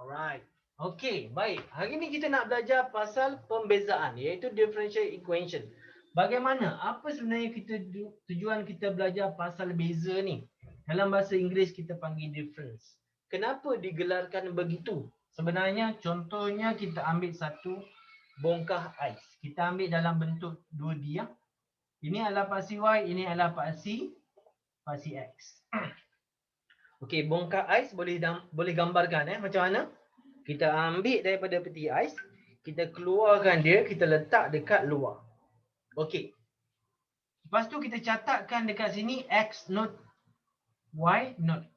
Alright. Okey, baik. Hari ni kita nak belajar pasal pembezaan iaitu differential equation. Bagaimana? Apa sebenarnya tujuan kita belajar pasal beza ni? Dalam bahasa Inggeris kita panggil difference. Kenapa digelarkan begitu? Sebenarnya contohnya kita ambil satu bongkah ais. Kita ambil dalam bentuk 2D ya. Ini adalah paksi Y, ini adalah paksi X. Okey, bongkah ais boleh gambarkan macam mana? Kita ambil daripada peti ais, kita keluarkan dia, kita letak dekat luar. Okey. Lepas tu kita catatkan dekat sini X not, Y not.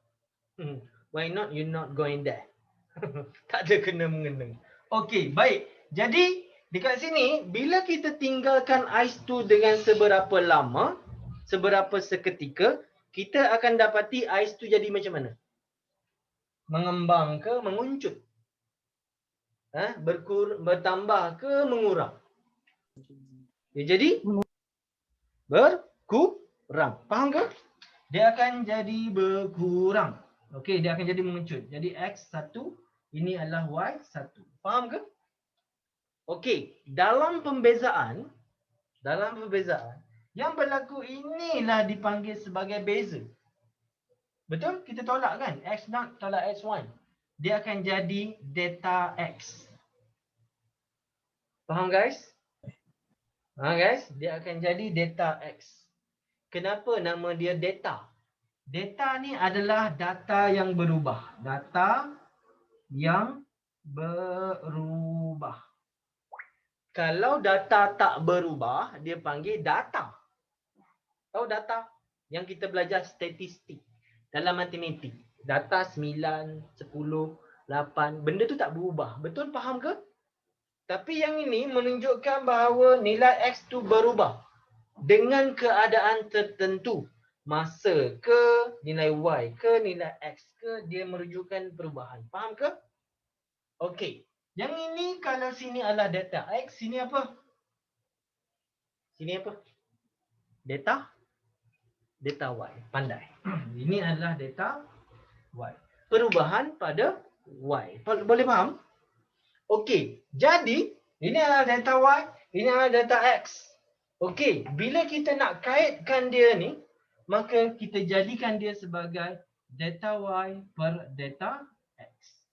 Why not? You not going there. Tak ada kena-mengena. Okey, baik. Jadi dekat sini, bila kita tinggalkan ais tu dengan seberapa lama, seberapa seketika, kita akan dapati ais tu jadi macam mana? Mengembang ke menguncut? Bertambah ke mengurang? Dia jadi berkurang. Faham ke? Dia akan jadi berkurang. Okey, dia akan jadi mengecut. Jadi X1, ini adalah Y1. Faham ke? Okey, dalam pembezaan, yang berlaku inilah dipanggil sebagai beza. Betul? Kita tolak kan? X0 tolak X1. Dia akan jadi delta X. Faham guys? Guys, dia akan jadi delta X. Kenapa nama dia data? Data ni adalah data yang berubah. Data yang berubah. Kalau data tak berubah, dia panggil data. Tahu data? Yang kita belajar statistik dalam matematik. Data 9, 10, 8, benda tu tak berubah. Betul faham ke? Tapi yang ini menunjukkan bahawa nilai X tu berubah dengan keadaan tertentu. Masa ke, nilai Y ke, nilai X ke, dia merujukan perubahan. Faham ke? Okey. Yang ini kalau sini adalah data X, sini apa? Sini apa? Data Y. Pandai. Ini adalah data Y. Perubahan pada Y. Boleh faham? Okey. Jadi, ini adalah data Y, ini adalah data X. Okey. Bila kita nak kaitkan dia ni, maka kita jadikan dia sebagai data Y per data X.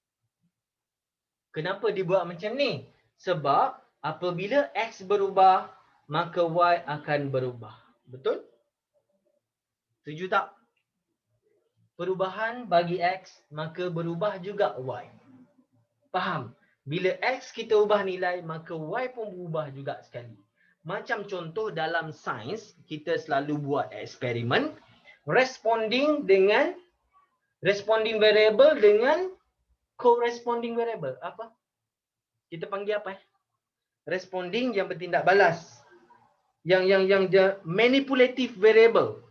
Kenapa dibuat macam ni? Sebab apabila X berubah, maka Y akan berubah. Betul? Setuju tak? Perubahan bagi X, maka berubah juga Y. Faham? Bila X kita ubah nilai, maka Y pun berubah juga sekali. Macam contoh dalam sains, kita selalu buat eksperimen responding variable dengan corresponding variable. Apa? Kita panggil apa? Responding yang bertindak balas. Yang manipulative variable.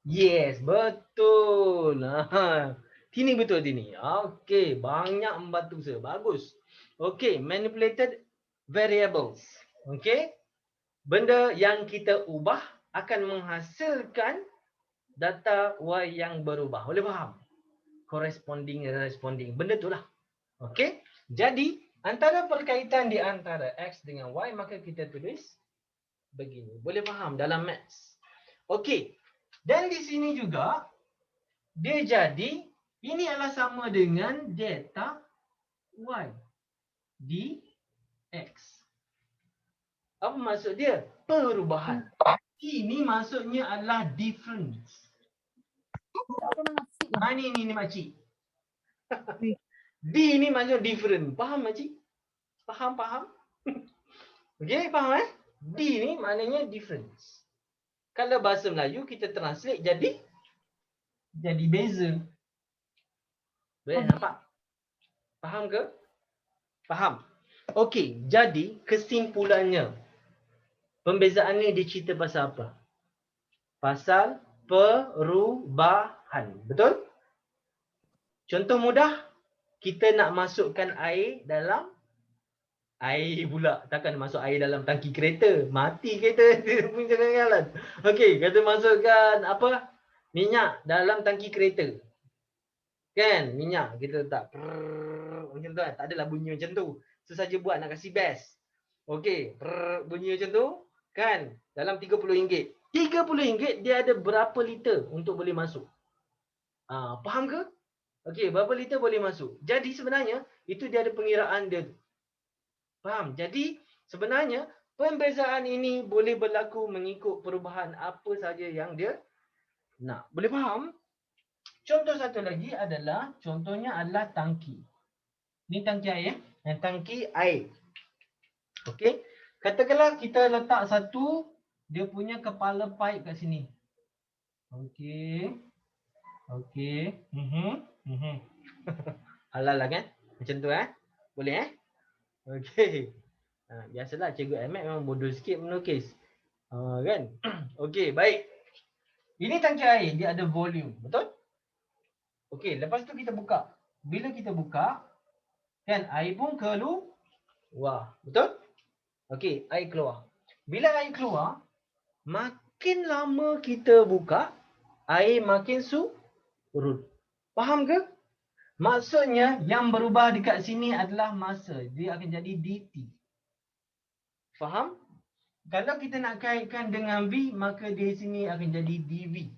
Yes, betul. Tini betul Tini. Okey, banyak membantu saya. Bagus. Okey, manipulated variables. Okey. Benda yang kita ubah akan menghasilkan data Y yang berubah. Boleh faham? Corresponding, responding. Benda itulah. Okey. Jadi, antara perkaitan di antara X dengan Y, maka kita tulis begini. Boleh faham dalam maths. Okey. Dan di sini juga, dia jadi, ini adalah sama dengan delta Y dx. Apa maksud dia? Perubahan. Ini maksudnya adalah difference. Ini makcik. D ni maksudnya different. Faham makcik? Faham? Okey, faham D ni maknanya difference. Kalau bahasa Melayu kita translate jadi beza. Boleh nampak? Faham ke? Faham. Okey, jadi kesimpulannya pembezaan ni dicerita pasal apa? Pasal perubahan. Betul? Contoh mudah, kita nak masukkan air dalam air pula. Takkan masuk air dalam tangki kereta. Mati kereta. Punya jalan. Okey, kita masukkan apa? Minyak dalam tangki kereta. Kan? Minyak kita letak. macam tu kan. Tak adalah bunyi macam tu. Sesaja buat nak kasih best. Okey, bunyi macam tu kan. Dalam RM30. RM30 dia ada berapa liter untuk boleh masuk? Faham ke? Okey, berapa liter boleh masuk? Jadi sebenarnya itu dia ada pengiraan dia. Faham? Jadi sebenarnya pembezaan ini boleh berlaku mengikut perubahan apa saja yang dia nak. Boleh faham? Contoh satu lagi adalah, contohnya adalah tangki. Ni tangki air. Tangki air. Okey. Katakanlah kita letak satu, dia punya kepala pipe kat sini. Okey. Okey. Halal lah kan? Macam tu Boleh Okey. Biasalah Cikgu Ahmad memang bodoh sikit melukis. Kan? Okey, baik. Ini tangki air, dia ada volume. Betul? Okey, lepas tu kita buka. Bila kita buka, kan air pun keluar. Betul? Okey, air keluar. Bila air keluar, makin lama kita buka, air makin surut. Faham ke? Maksudnya yang berubah dekat sini adalah masa. Dia akan jadi dt. Faham? Kalau kita nak kaitkan dengan V, maka di sini akan jadi dV.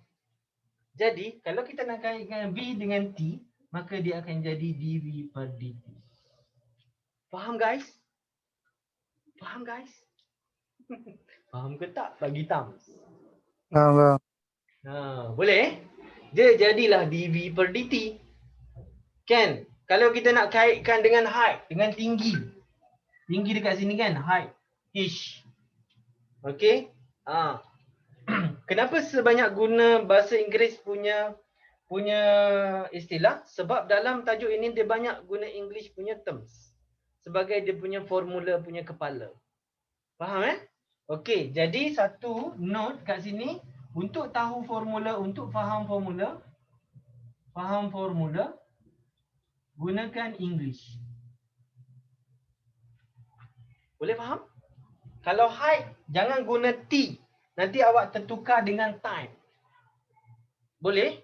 Jadi, kalau kita nak kaitkan V dengan T, maka dia akan jadi dV per dt. Faham guys? Faham guys? Faham ke tak? Bagi thumbs. Faham. Boleh? Dia jadilah dV per dt. Kan? Kalau kita nak kaitkan dengan height, dengan tinggi. Tinggi dekat sini kan? Height. H. Okey? Kenapa sebanyak guna bahasa Inggeris punya istilah? Sebab dalam tajuk ini dia banyak guna English punya terms sebagai dia punya formula punya kepala. Faham Okey, jadi satu note kat sini untuk tahu formula, untuk faham formula, gunakan English. Boleh faham? Kalau height jangan guna T. Nanti awak tertukar dengan time. Boleh?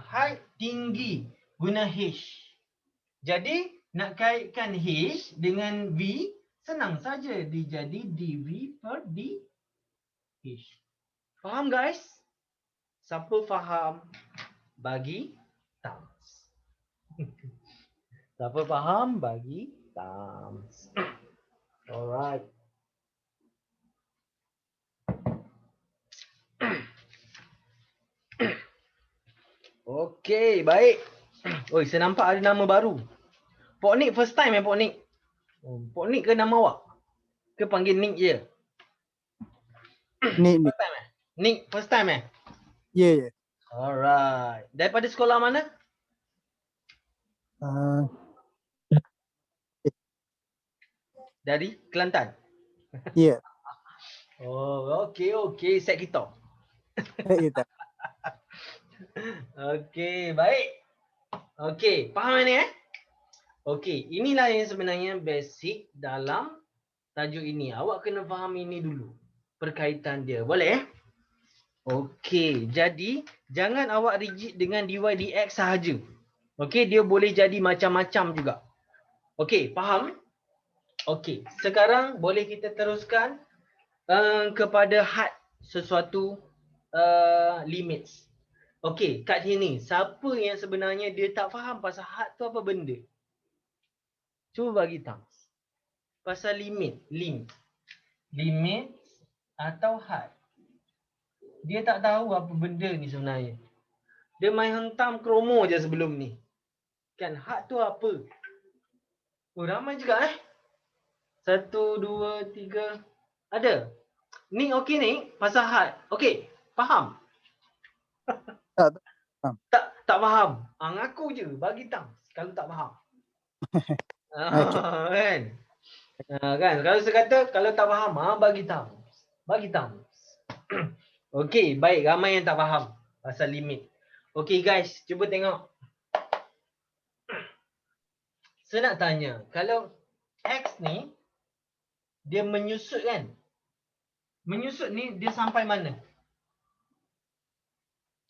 Height tinggi guna H. Jadi nak kaitkan H dengan V senang saja, dia jadi dV per dH. Faham guys? Siapa faham bagi thumbs. Siapa faham bagi thumbs. Alright. Okey, baik. Oi, saya nampak ada nama baru. Pok Nick first time Pok Nick? Pok Nick ke nama awak? Ke panggil Nick je? Nick. First time Nick first time Yeah. Alright. Daripada sekolah mana? Dari Kelantan? Yeah. Oh, okey. Set kita. Kita. Okey, baik. Okey, faham ni Okey, inilah yang sebenarnya basic dalam tajuk ini. Awak kena faham ini dulu. Perkaitan dia. Boleh Okey, jadi jangan awak rigid dengan dy dx sahaja. Okey, dia boleh jadi macam-macam juga. Okey, faham? Okey, sekarang boleh kita teruskan kepada had sesuatu limits. Okey, kat sini siapa yang sebenarnya dia tak faham pasal had tu apa benda? Cuba bagi thumbs. Pasal limit atau had. Dia tak tahu apa benda ni sebenarnya. Dia main hentam kromo je sebelum ni. Kan had tu apa? Oh, ramai juga 1, 2, 3. Ada? Ni okey ni pasal had. Okey, faham? Tak faham. Ngaku je, bagi thumbs kalau tak faham. Kan? Kan? Kalau saya kata kalau tak faham, bagi thumbs. Bagi thumbs. Okey, baik, ramai yang tak faham pasal limit. Okey guys, cuba tengok. Saya nak tanya, kalau X ni dia menyusut kan? Menyusut ni dia sampai mana?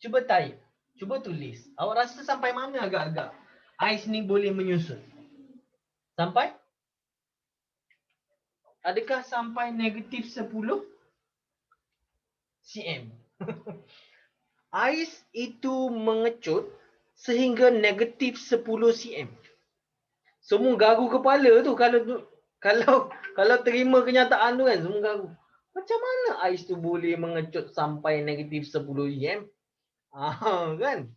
Cuba type. Cuba tulis. Awak rasa sampai mana agak-agak ais ni boleh menyusut? Sampai? Adakah sampai negatif 10 cm? Ais itu mengecut sehingga negatif 10 cm. Semua garu kepala tu kalau terima kenyataan tu kan, semua garu. Macam mana ais tu boleh mengecut sampai negatif 10 cm? Kan?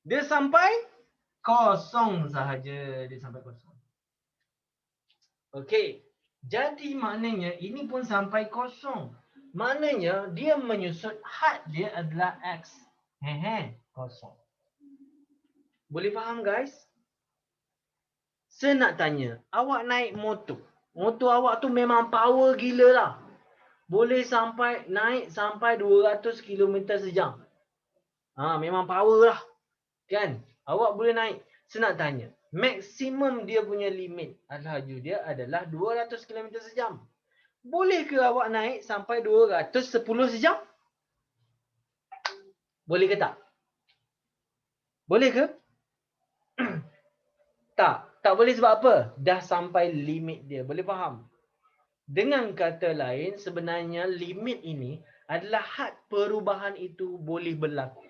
Dia sampai kosong sahaja. Dia sampai kosong. Okey. Jadi maknanya ini pun sampai kosong. Maknanya dia menyusut had dia adalah X. Kosong. Boleh faham guys? Saya nak tanya, awak naik motor. Motor awak tu memang power gila lah. Boleh naik sampai 200 km sejam. Memang power lah. Kan? Awak boleh naik. Saya nak tanya, maksimum dia punya limit laju dia adalah 200 km sejam. Boleh ke awak naik sampai 210 sejam? Boleh ke tak? Boleh ke? Tak boleh sebab apa? Dah sampai limit dia. Boleh faham? Dengan kata lain, sebenarnya limit ini adalah had perubahan itu boleh berlaku.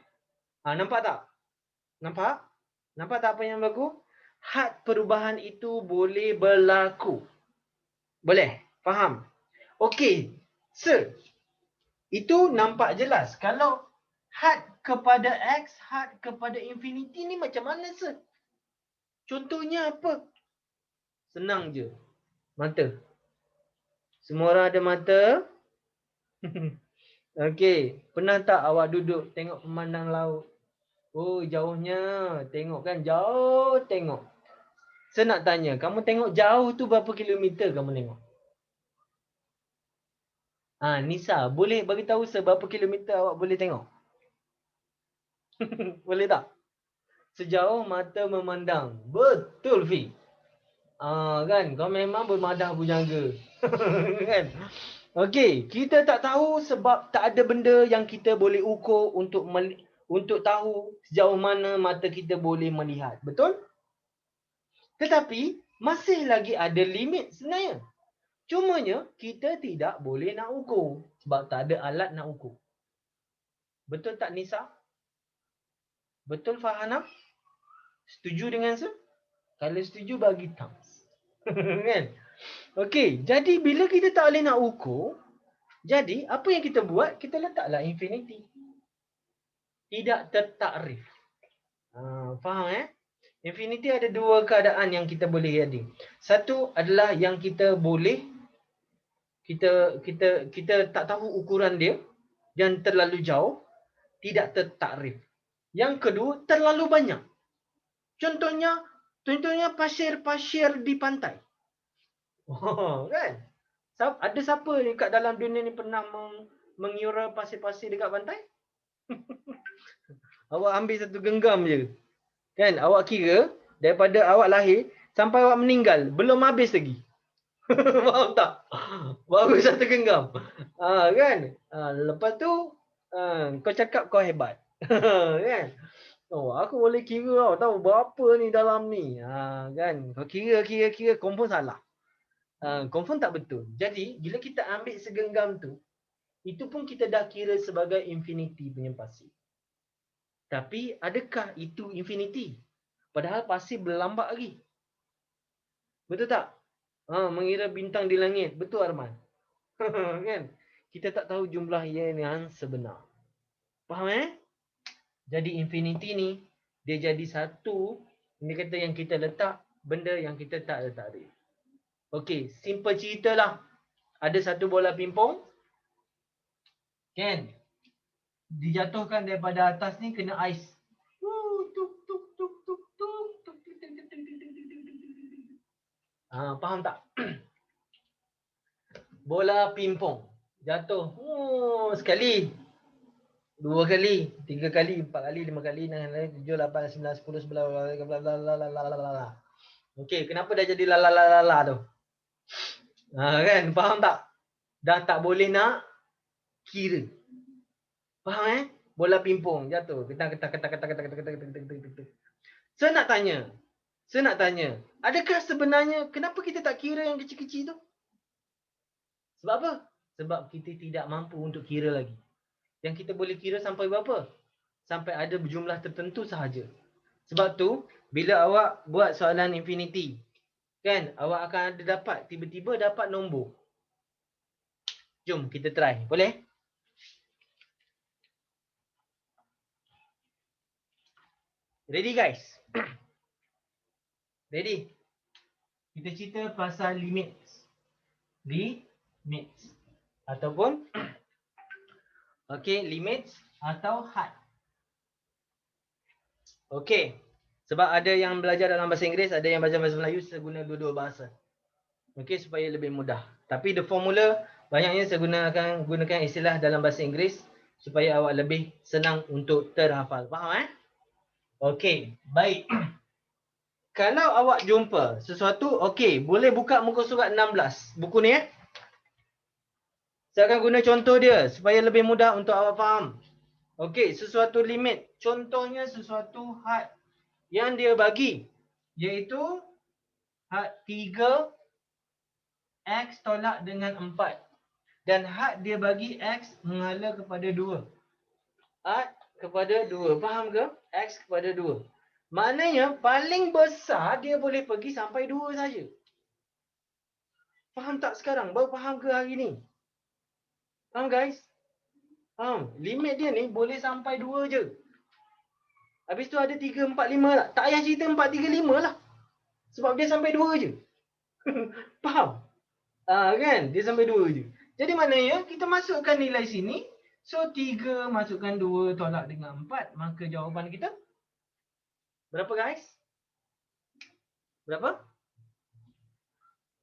Nampak tak? Nampak? Nampak tak apa yang berlaku? Had perubahan itu boleh berlaku. Boleh? Faham? Okey. Sir, itu nampak jelas. Kalau had kepada X, had kepada infinity ni macam mana, sir? Contohnya apa? Senang je. Mata. Semua orang ada mata? Okey. Pernah tak awak duduk tengok pemandang laut? Oh, jauhnya. Tengok kan? Jauh tengok. Saya nak tanya, kamu tengok jauh tu berapa kilometer kamu tengok? Nisa, boleh bagi tahu seberapa kilometer awak boleh tengok? Boleh tak? Sejauh mata memandang. Betul, Fi. Kan? Kau memang bermadah berjangga. Kan? Okey, kita tak tahu sebab tak ada benda yang kita boleh ukur untuk tahu sejauh mana mata kita boleh melihat. Betul? Tetapi masih lagi ada limit sebenarnya. Cumanya kita tidak boleh nak ukur sebab tak ada alat nak ukur. Betul tak Nisa? Betul Farhana? Setuju dengan saya? Kalau setuju bagi thumbs. Kan? Okey, jadi bila kita tak boleh nak ukur, jadi apa yang kita buat? Kita letaklah infinity. Tidak tertakrif. Faham Infinity ada dua keadaan yang kita boleh jadi. Satu adalah yang kita boleh kita tak tahu ukuran dia dan terlalu jauh, tidak tertakrif. Yang kedua, terlalu banyak. Contohnya pasir-pasir di pantai. Kan? Ada siapa dekat dalam dunia ni pernah mengira pasir-pasir dekat pantai? Awak ambil satu genggam je. Kan? Awak kira daripada awak lahir sampai awak meninggal, belum habis lagi. Faham tak? Baru satu genggam. Kan? Lepas tu kau cakap kau hebat. Kan? Aku boleh kira tahu berapa ni dalam ni. Kan? Kau kira confirm salah. Confirm tak betul. Jadi bila kita ambil segenggam tu, itu pun kita dah kira sebagai infinity punya pasir. Tapi adakah itu infinity? Padahal pasir berlambak lagi. Betul tak? Mengira bintang di langit. Betul Arman? Kan? Kita tak tahu jumlah yang sebenar. Faham Jadi infinity ni, dia jadi satu, ini kata yang kita letak, benda yang kita tak letak dia. Okey, simple cerita lah. Ada satu bola pingpong. Kan? Dijatuhkan daripada atas ni kena ais. Faham tak? Bola pingpong jatuh sekali, 2 kali, 3 kali, 4 kali, 5 kali, 6 kali, 7, 8, 9, 10, 11, okey, kenapa dah jadi la tu? Kan, faham tak? Dah tak boleh nak kira. Faham Bola pingpong jatuh. Saya nak tanya. Adakah sebenarnya kenapa kita tak kira yang kecil-kecil tu? Sebab apa? Sebab kita tidak mampu untuk kira lagi. Yang kita boleh kira sampai berapa? Sampai ada jumlah tertentu sahaja. Sebab tu, bila awak buat soalan infinity, kan, awak akan ada dapat, tiba-tiba dapat nombor. Jom kita try. Boleh? Ready guys? Ready? Kita cerita pasal limits. Limits. Ataupun okay, limits atau had. Okay. Sebab ada yang belajar dalam bahasa Inggeris, ada yang belajar bahasa Melayu, saya guna dua-dua bahasa. Okay, supaya lebih mudah. Tapi the formula, banyaknya saya gunakan istilah dalam bahasa Inggeris supaya awak lebih senang untuk terhafal. Faham Okay, baik. Kalau awak jumpa sesuatu, okay, boleh buka muka surat 16. Buku ni Saya akan guna contoh dia supaya lebih mudah untuk awak faham. Okay, sesuatu limit. Contohnya sesuatu had yang dia bagi, iaitu had 3 X tolak dengan 4. Dan had dia bagi X mengalah kepada 2. Had kepada 2. Faham ke? X kepada 2. Maknanya paling besar dia boleh pergi sampai 2 saja. Faham tak sekarang? Baru faham ke hari ni? Faham guys? Faham? Limit dia ni boleh sampai 2 je. Habis tu ada 3, 4, 5 lah. Tak payah cerita 4, 3, 5 lah. Sebab dia sampai 2 je. Faham? Kan? Dia sampai 2 je. Jadi maknanya kita masukkan nilai sini. So 3 masukkan 2 tolak dengan 4. Maka jawapan kita berapa guys? Berapa?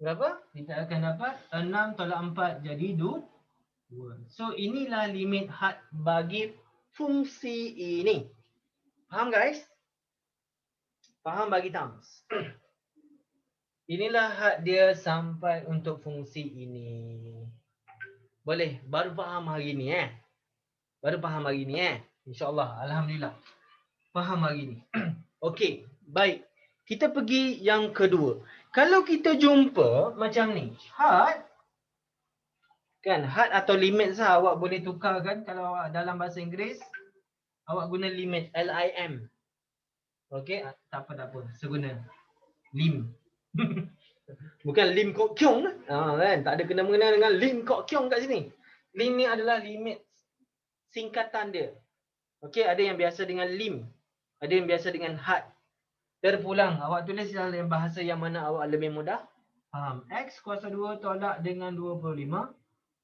Berapa? Kita akan dapat 6 tolak 4 jadi 2. So inilah limit had bagi fungsi ini. Faham guys? Faham bagi thumbs. Inilah had dia sampai untuk fungsi ini. Boleh? Baru faham hari ni Baru faham hari ni InsyaAllah. Alhamdulillah. Faham hari ni. Okey. Baik. Kita pergi yang kedua. Kalau kita jumpa macam ni. Had. Kan? Had atau limit sah awak boleh tukarkan. Kalau awak dalam bahasa Inggeris. Awak guna limit. L-I-M. Okey. Tak apa. Saya guna lim. Bukan lim kok kiong kan? Tak ada kena-mengena dengan lim kok kiong kat sini. Lim ni adalah limit singkatan dia. Okey, ada yang biasa dengan lim. Ada yang biasa dengan had. Terpulang, awak tulis dalam bahasa yang mana awak lebih mudah faham. X kuasa 2 tolak dengan 25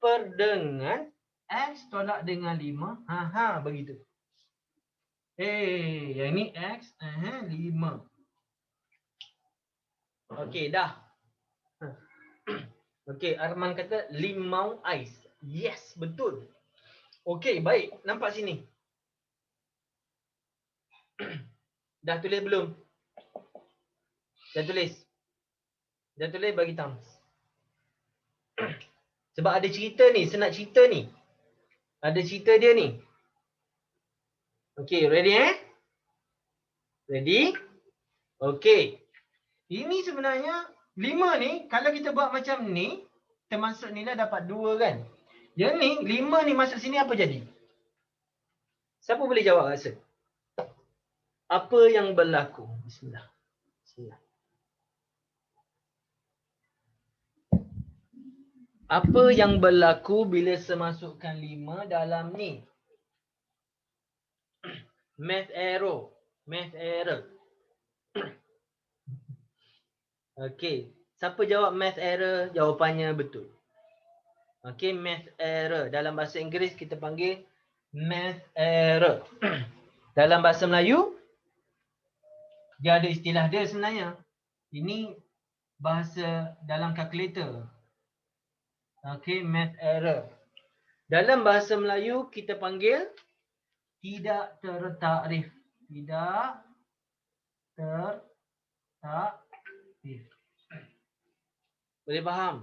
per dengan X tolak dengan 5. Begitu. Yang ni X, 5. Okey, dah. Okey, Arman kata limau ais. Yes, betul. Okey, baik. Nampak sini. Dah tulis belum? Dah tulis? Dah tulis bagi thumbs. Sebab ada cerita ni, saya nak cerita ni. Ada cerita dia ni. Okey, ready Ready? Okey. Ini sebenarnya 5 ni, kalau kita buat macam ni, termasuk nilai dapat 2 kan? Yang ni, 5 ni masuk sini apa jadi? Siapa boleh jawab rasa? Apa yang berlaku? Bismillah. Apa yang berlaku bila semasukkan 5 dalam ni? Math error. Okey. Siapa jawab math error? Jawapannya betul. Okey, math error. Dalam bahasa Inggeris kita panggil math error. Dalam bahasa Melayu, dia ada istilah dia sebenarnya. Ini bahasa dalam kalkulator. Okey, math error. Dalam bahasa Melayu kita panggil tidak tertakrif. Tidak tertakrif. Boleh faham?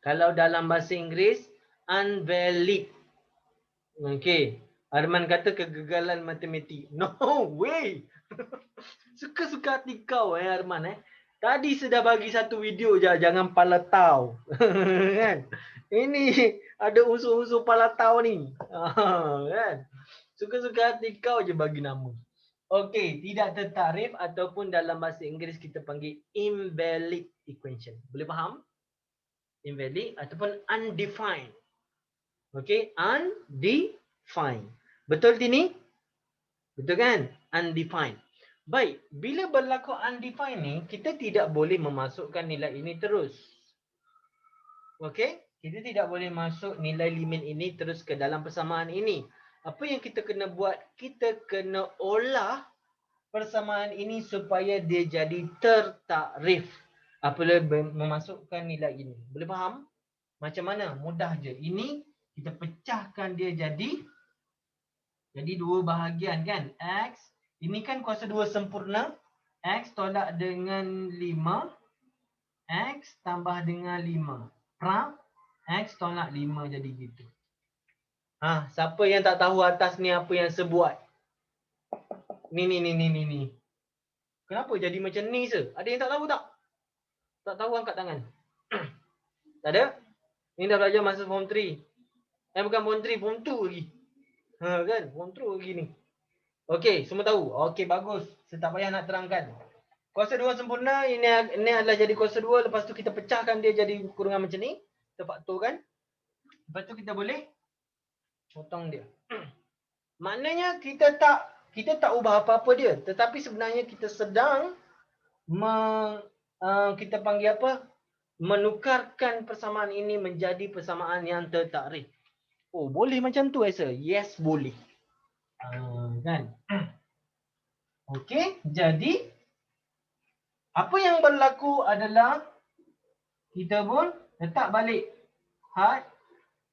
Kalau dalam bahasa Inggeris, unvalid. Okey. Arman kata kegagalan matematik. No way. Suka-suka hati kau Arman Tadi sudah bagi satu video je, jangan pala tahu. Kan? Ini ada unsur-unsur pala tahu ni. Kan? Suka-suka hati kau je bagi nama. Okey, tidak tertarif ataupun dalam bahasa Inggeris kita panggil invalid equation. Boleh faham? Invalid ataupun undefined. Okey, undefined. Betul Tini? Betul kan? Undefined. Baik, bila berlaku undefined ni, kita tidak boleh memasukkan nilai ini terus. Okey? Kita tidak boleh masuk nilai limit ini terus ke dalam persamaan ini. Apa yang kita kena buat? Kita kena olah persamaan ini supaya dia jadi tertakrif apabila memasukkan nilai ini. Boleh faham? Macam mana? Mudah je. Ini kita pecahkan dia jadi dua bahagian kan? X, ini kan kuasa 2 sempurna. X tolak dengan 5. X tambah dengan 5. Prap, X tolak 5 jadi gitu. Siapa yang tak tahu atas ni apa yang saya buat? Ni. Kenapa jadi macam ni se? Ada yang tak tahu tak? Tak tahu angkat tangan. Tak ada? Ni dah belajar masa form 3. Bukan form 3, form 2 lagi. Kan? Form 2 lagi ni. Okey, semua tahu. Okey, bagus. Saya tak payah nak terangkan. Kuasa 2 sempurna, ini adalah jadi kuasa 2. Lepas tu kita pecahkan dia jadi kurungan macam ni. Kita faktorkan. Lepas tu kita boleh potong dia. Maknanya kita tak ubah apa-apa dia. Tetapi sebenarnya kita sedang kita panggil apa? Menukarkan persamaan ini menjadi persamaan yang tertakrif. Oh, boleh macam tu Esa? Yes, boleh. Kan? Okey, jadi apa yang berlaku adalah kita pun letak balik had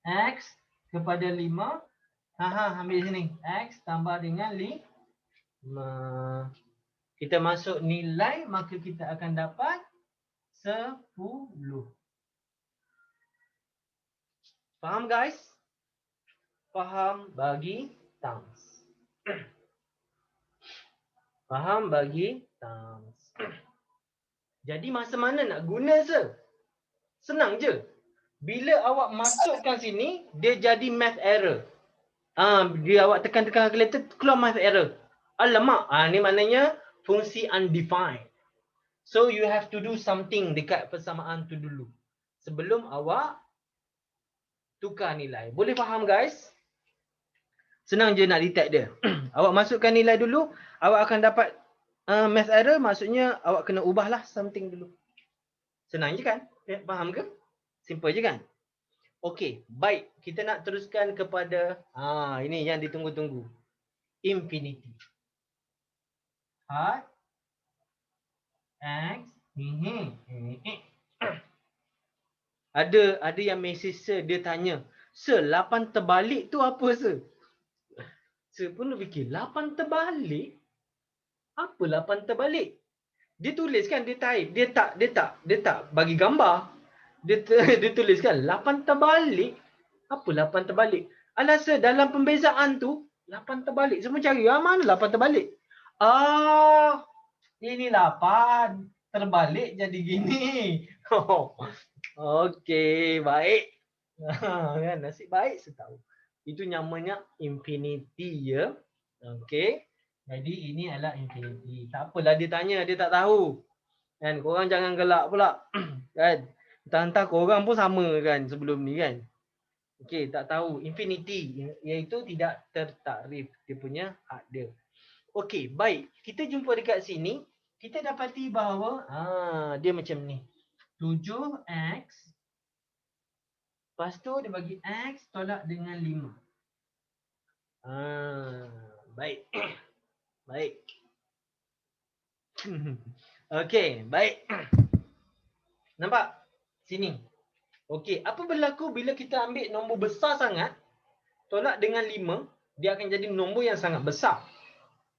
X kepada 5. Ambil sini. X tambah dengan 5. Kita masuk nilai, maka kita akan dapat 10. Faham guys? Faham bagi thumbs. Faham bagi thumbs. Jadi masa mana nak guna se? Senang je. Bila awak masukkan sini, dia jadi math error. Dia awak tekan-tekan calculator, keluar math error. Alamak, ni maknanya fungsi undefined. So you have to do something dekat persamaan tu dulu. Sebelum awak tukar nilai. Boleh faham guys? Senang je nak detect dia. Awak masukkan nilai dulu, awak akan dapat math error, maksudnya awak kena ubahlah something dulu. Senang je kan? Faham ke? Simple je kan? Okey, baik. Kita nak teruskan kepada ini yang ditunggu-tunggu. Infinity. Had X Ada yang mesej Sir, dia tanya, Sir, 8 terbalik tu apa Sir? Sir pun fikir, 8 terbalik? Apa 8 terbalik? Dia tulis kan, dia type. Dia tak bagi gambar. Dia tulis kan, 8 terbalik? Apa 8 terbalik? Alah Sir, dalam pembezaan tu, 8 terbalik. Semua cari, mana 8 terbalik? Ini 8 terbalik jadi gini. Okey, baik. Kan, nasib baik saya tahu. Itu namanya infinity ya. Okey. Jadi ini adalah infinity. Tak apalah dia tanya, dia tak tahu. Kan, korang jangan gelak pula. Kan? Entah-entah korang pun sama kan sebelum ni kan. Okey, tak tahu. Infinity iaitu tidak tertakrif. Dia punya had dia. Okey, baik. Kita jumpa dekat sini. Kita dapati bahawa dia macam ni. 7x. Lepas tu dia bagi x tolak dengan 5. Baik. Baik. Okey, baik. Nampak? Sini. Okey, apa berlaku bila kita ambil nombor besar sangat, tolak dengan 5, dia akan jadi nombor yang sangat besar.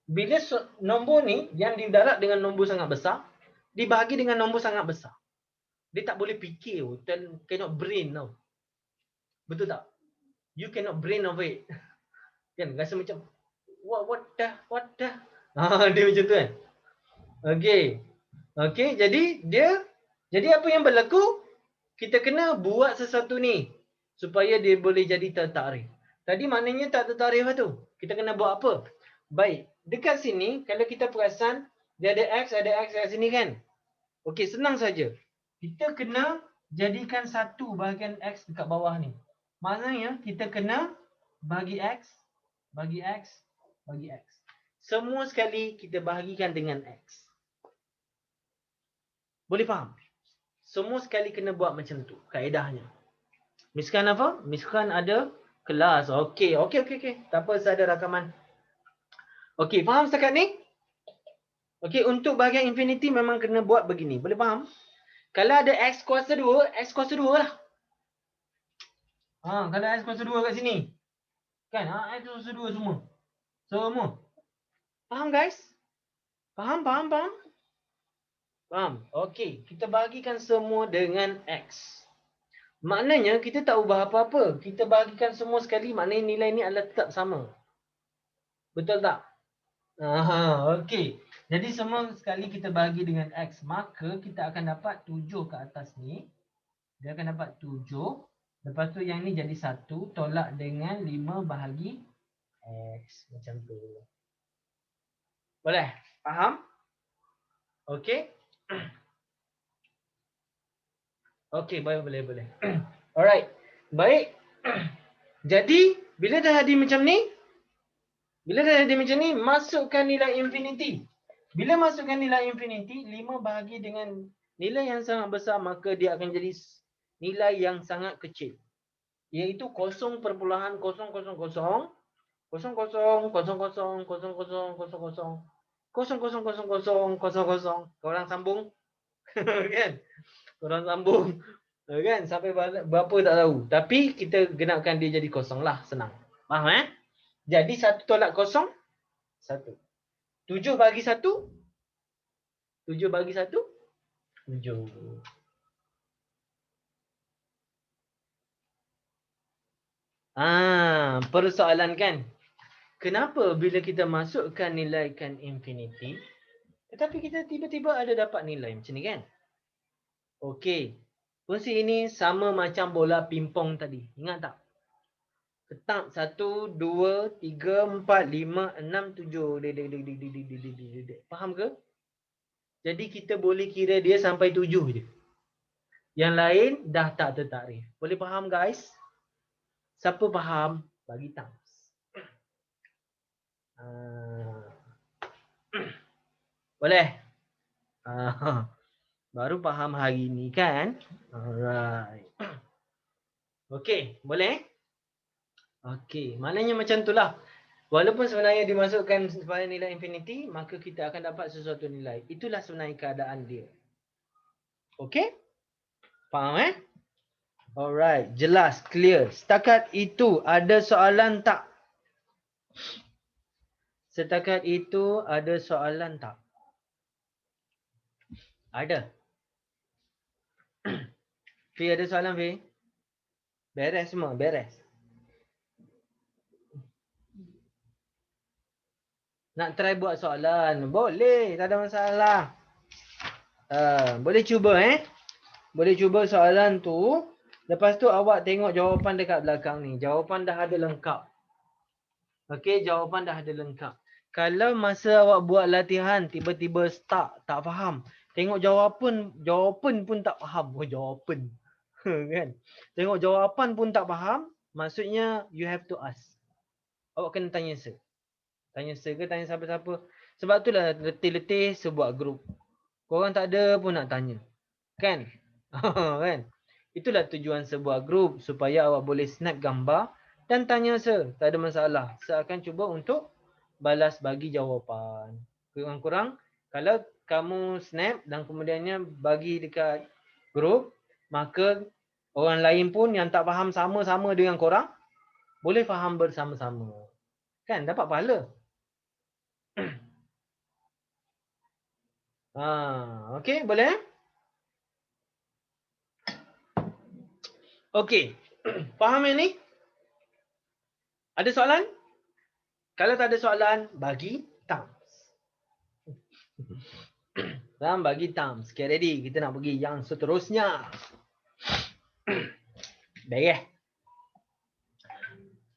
Bila nombor ni yang didarab dengan nombor sangat besar, dibahagi dengan nombor sangat besar. Dia tak boleh fikir, cannot brain tau. Betul tak? You cannot brain of it. Kan rasa macam what the. Dia macam tu kan. Okey. Okey, jadi apa yang berlaku? Kita kena buat sesuatu ni supaya dia boleh jadi tertarikh. Tadi maknanya tak tertarikh lah tu. Kita kena buat apa? Baik, dekat sini kalau kita perasan dia ada X kat sini kan? Okey, senang saja. Kita kena jadikan satu bahagian X dekat bawah ni. Maknanya kita kena bagi X, bagi X, bagi X. Semua sekali kita bahagikan dengan X. Boleh faham? Semua sekali kena buat macam tu kaedahnya. Misalkan apa? Misalkan ada kelas. Okey. Tak apa, saya ada rakaman. Okey, faham setakat ni? Okey, untuk bahagian infinity memang kena buat begini. Boleh faham? Kalau ada X kuasa 2, X kuasa 2 lah. Kalau X kuasa 2 kat sini. Kan? X kuasa 2 semua. Semua. Faham guys? Faham? Faham? Okey, kita bahagikan semua dengan X. Maknanya kita tak ubah apa-apa. Kita bahagikan semua sekali, maknanya nilai ni adalah tetap sama. Betul tak? Okey. Jadi semua sekali kita bahagi dengan X, maka kita akan dapat 7 ke atas ni. Dia akan dapat 7. Lepas tu yang ni jadi 1, tolak dengan 5 bahagi X. Macam tu. Boleh? Faham? Okey. Okey, boleh. Alright. Baik. Jadi, bila dah jadi macam ni, masukkan nilai infinity. Bila masukkan nilai infinity, 5 bahagi dengan nilai yang sangat besar, maka dia akan jadi nilai yang sangat kecil. Iaitu 0.0000000000000000. Korang sambung? Kan? Korang sambung. Kan? Sampai berapa tak tahu. Tapi kita genapkan dia jadi kosong lah. Senang. Faham Jadi 1 tolak kosong, 1. 7 bagi 1, 7 bagi 1, 7. Persoalan kan? Kenapa bila kita masukkan nilai kan infinity, tetapi kita tiba-tiba ada dapat nilai macam ni kan? Okey. Fungsi ini sama macam bola pingpong tadi. Ingat tak? Ketak 1, 2, 3, 4, 5, 6, 7. Faham ke? Jadi kita boleh kira dia sampai 7 je. Yang lain dah tak tertarikh. Boleh faham guys? Siapa faham? Bagi thumbs. Boleh? Baru faham hari ni kan? Alright. Okey, boleh? Okey, maknanya macam itulah. Walaupun sebenarnya dimasukkan sebagai nilai infinity, maka kita akan dapat sesuatu nilai. Itulah sebenarnya keadaan dia. Okey? Faham Alright, jelas, clear. Setakat itu ada soalan tak? Setakat itu ada soalan tak? Ada. Fi, ada soalan Fi? Beres semua, beres. Nak try buat soalan? Boleh, tak ada masalah. Boleh cuba Boleh cuba soalan tu. Lepas tu awak tengok jawapan dekat belakang ni. Jawapan dah ada lengkap. Okey, jawapan dah ada lengkap. Kalau masa awak buat latihan tiba-tiba stuck, tak faham. Tengok jawapan pun tak faham. Jawapan. Kan? Tengok jawapan pun tak faham, maksudnya you have to ask. Awak kena tanya sir. Tanya sir ke tanya siapa-siapa. Sebab itulah letih-letih sebuah grup. Korang tak ada pun nak tanya. Kan? Kan? Itulah tujuan sebuah grup, supaya awak boleh snap gambar dan tanya sir. Tak ada masalah. Saya akan cuba untuk balas bagi jawapan. Kurang-kurang kalau kamu snap dan kemudiannya bagi dekat grup, maka orang lain pun yang tak faham sama-sama dengan korang boleh faham bersama-sama. Kan? Dapat pahala. Okey, boleh? Okey. Faham yang ni? Ada soalan? Kalau tak ada soalan, bagi thumbs. Faham? Bagi thumbs. Okay, ready? Kita nak pergi yang seterusnya. Baik eh?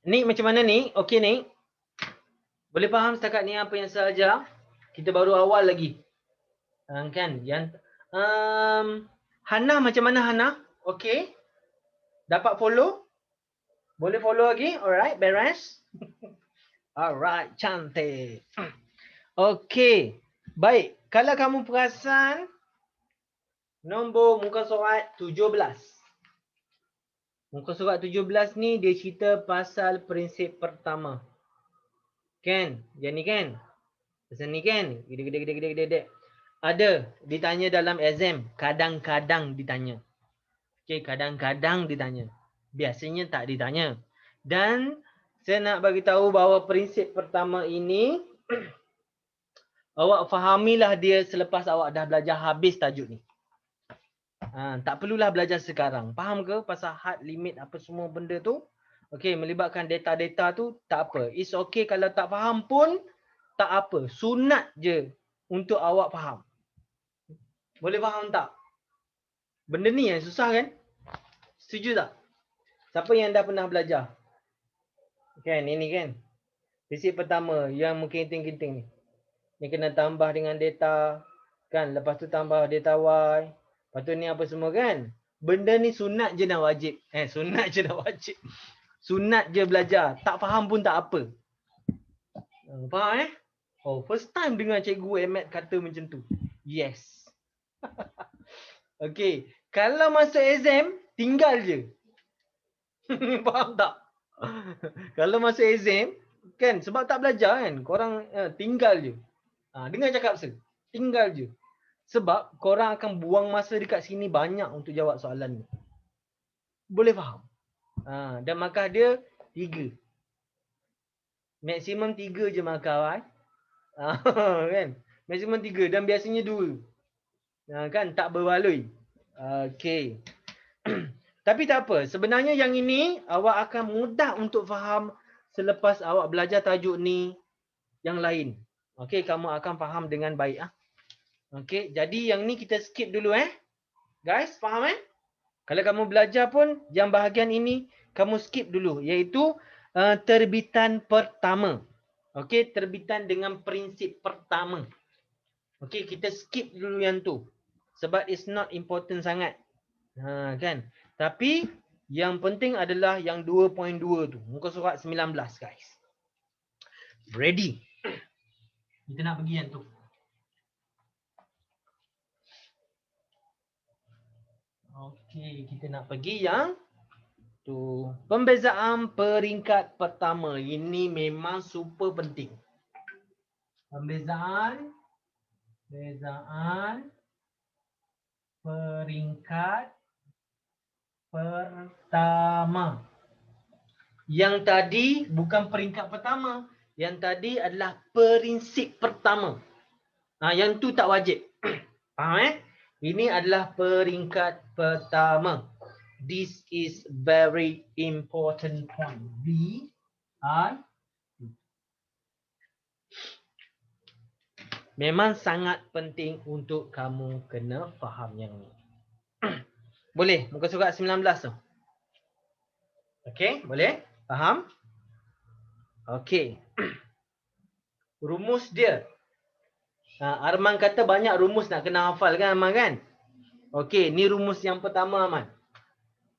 Ni macam mana ni? Okey ni. Boleh faham setakat ni apa yang saya ajar? Kita baru awal lagi. Kan? Yang Hana macam mana Hana? Okey. Dapat follow? Boleh follow lagi? Alright, beres. Alright, cantik. Okey. Baik, kalau kamu perasan nombor muka surat 17. Muka surat 17 ni dia cerita pasal prinsip pertama. Kan? Yang ni kan? Pasal ni kan? Gede. Ada ditanya dalam exam, kadang-kadang ditanya. Okey, kadang-kadang ditanya. Biasanya tak ditanya. Dan saya nak bagi tahu bahawa prinsip pertama ini awak fahamilah dia selepas awak dah belajar habis tajuk ni. Tak perlulah belajar sekarang. Faham ke pasal had, limit apa semua benda tu? Okey, melibatkan data-data tu tak apa. It's okay kalau tak faham pun tak apa. Sunat je untuk awak faham. Boleh faham tak? Benda ni yang susah kan? Setuju tak? Siapa yang dah pernah belajar? Kan, ini kan? Prinsip pertama yang mungkin kinting-kinting ni. Ni kena tambah dengan data. Kan, lepas tu tambah data Y. Lepas tu ni apa semua kan? Benda ni sunat je dan wajib. Sunat je dan wajib. Sunat je belajar. Tak faham pun tak apa. Faham Oh, first time dengar cikgu Ahmad kata macam tu. Yes. Okay. Kalau masuk exam, tinggal je. Faham tak? Kalau masuk exam, kan sebab tak belajar kan, korang tinggal je. Dengar cakap saya, tinggal je. Sebab korang akan buang masa dekat sini banyak untuk jawab soalan ni. Boleh faham? Dan markah dia 3. Maksimum 3 je markah kan? Maksimum 3 dan biasanya 2. Kan tak berbaloi. Okey. Tapi tak apa. Sebenarnya yang ini awak akan mudah untuk faham selepas awak belajar tajuk ni yang lain. Okey, kamu akan faham dengan baik Okey, jadi yang ni kita skip dulu Guys, faham Kalau kamu belajar pun yang bahagian ini kamu skip dulu, iaitu terbitan pertama. Okey, terbitan dengan prinsip pertama. Okey, kita skip dulu yang tu. Sebab it's not important sangat. Kan? Tapi yang penting adalah yang 2.2 tu. Muka surat 19 guys. Ready? Kita nak pergi yang tu. Okey, kita nak pergi yang tu. Pembezaan peringkat pertama. Ini memang super penting. Pembezaan peringkat pertama. Yang tadi bukan peringkat pertama. Yang tadi adalah prinsip pertama. Yang tu tak wajib. Faham Ini adalah peringkat pertama. This is very important point. Memang sangat penting untuk kamu kena faham yang ni. Boleh? Muka surat 19 tu. Okey, boleh? Faham? Okey. Rumus dia. Arman kata banyak rumus nak kena hafal kan Arman kan? Okey, ni rumus yang pertama Arman.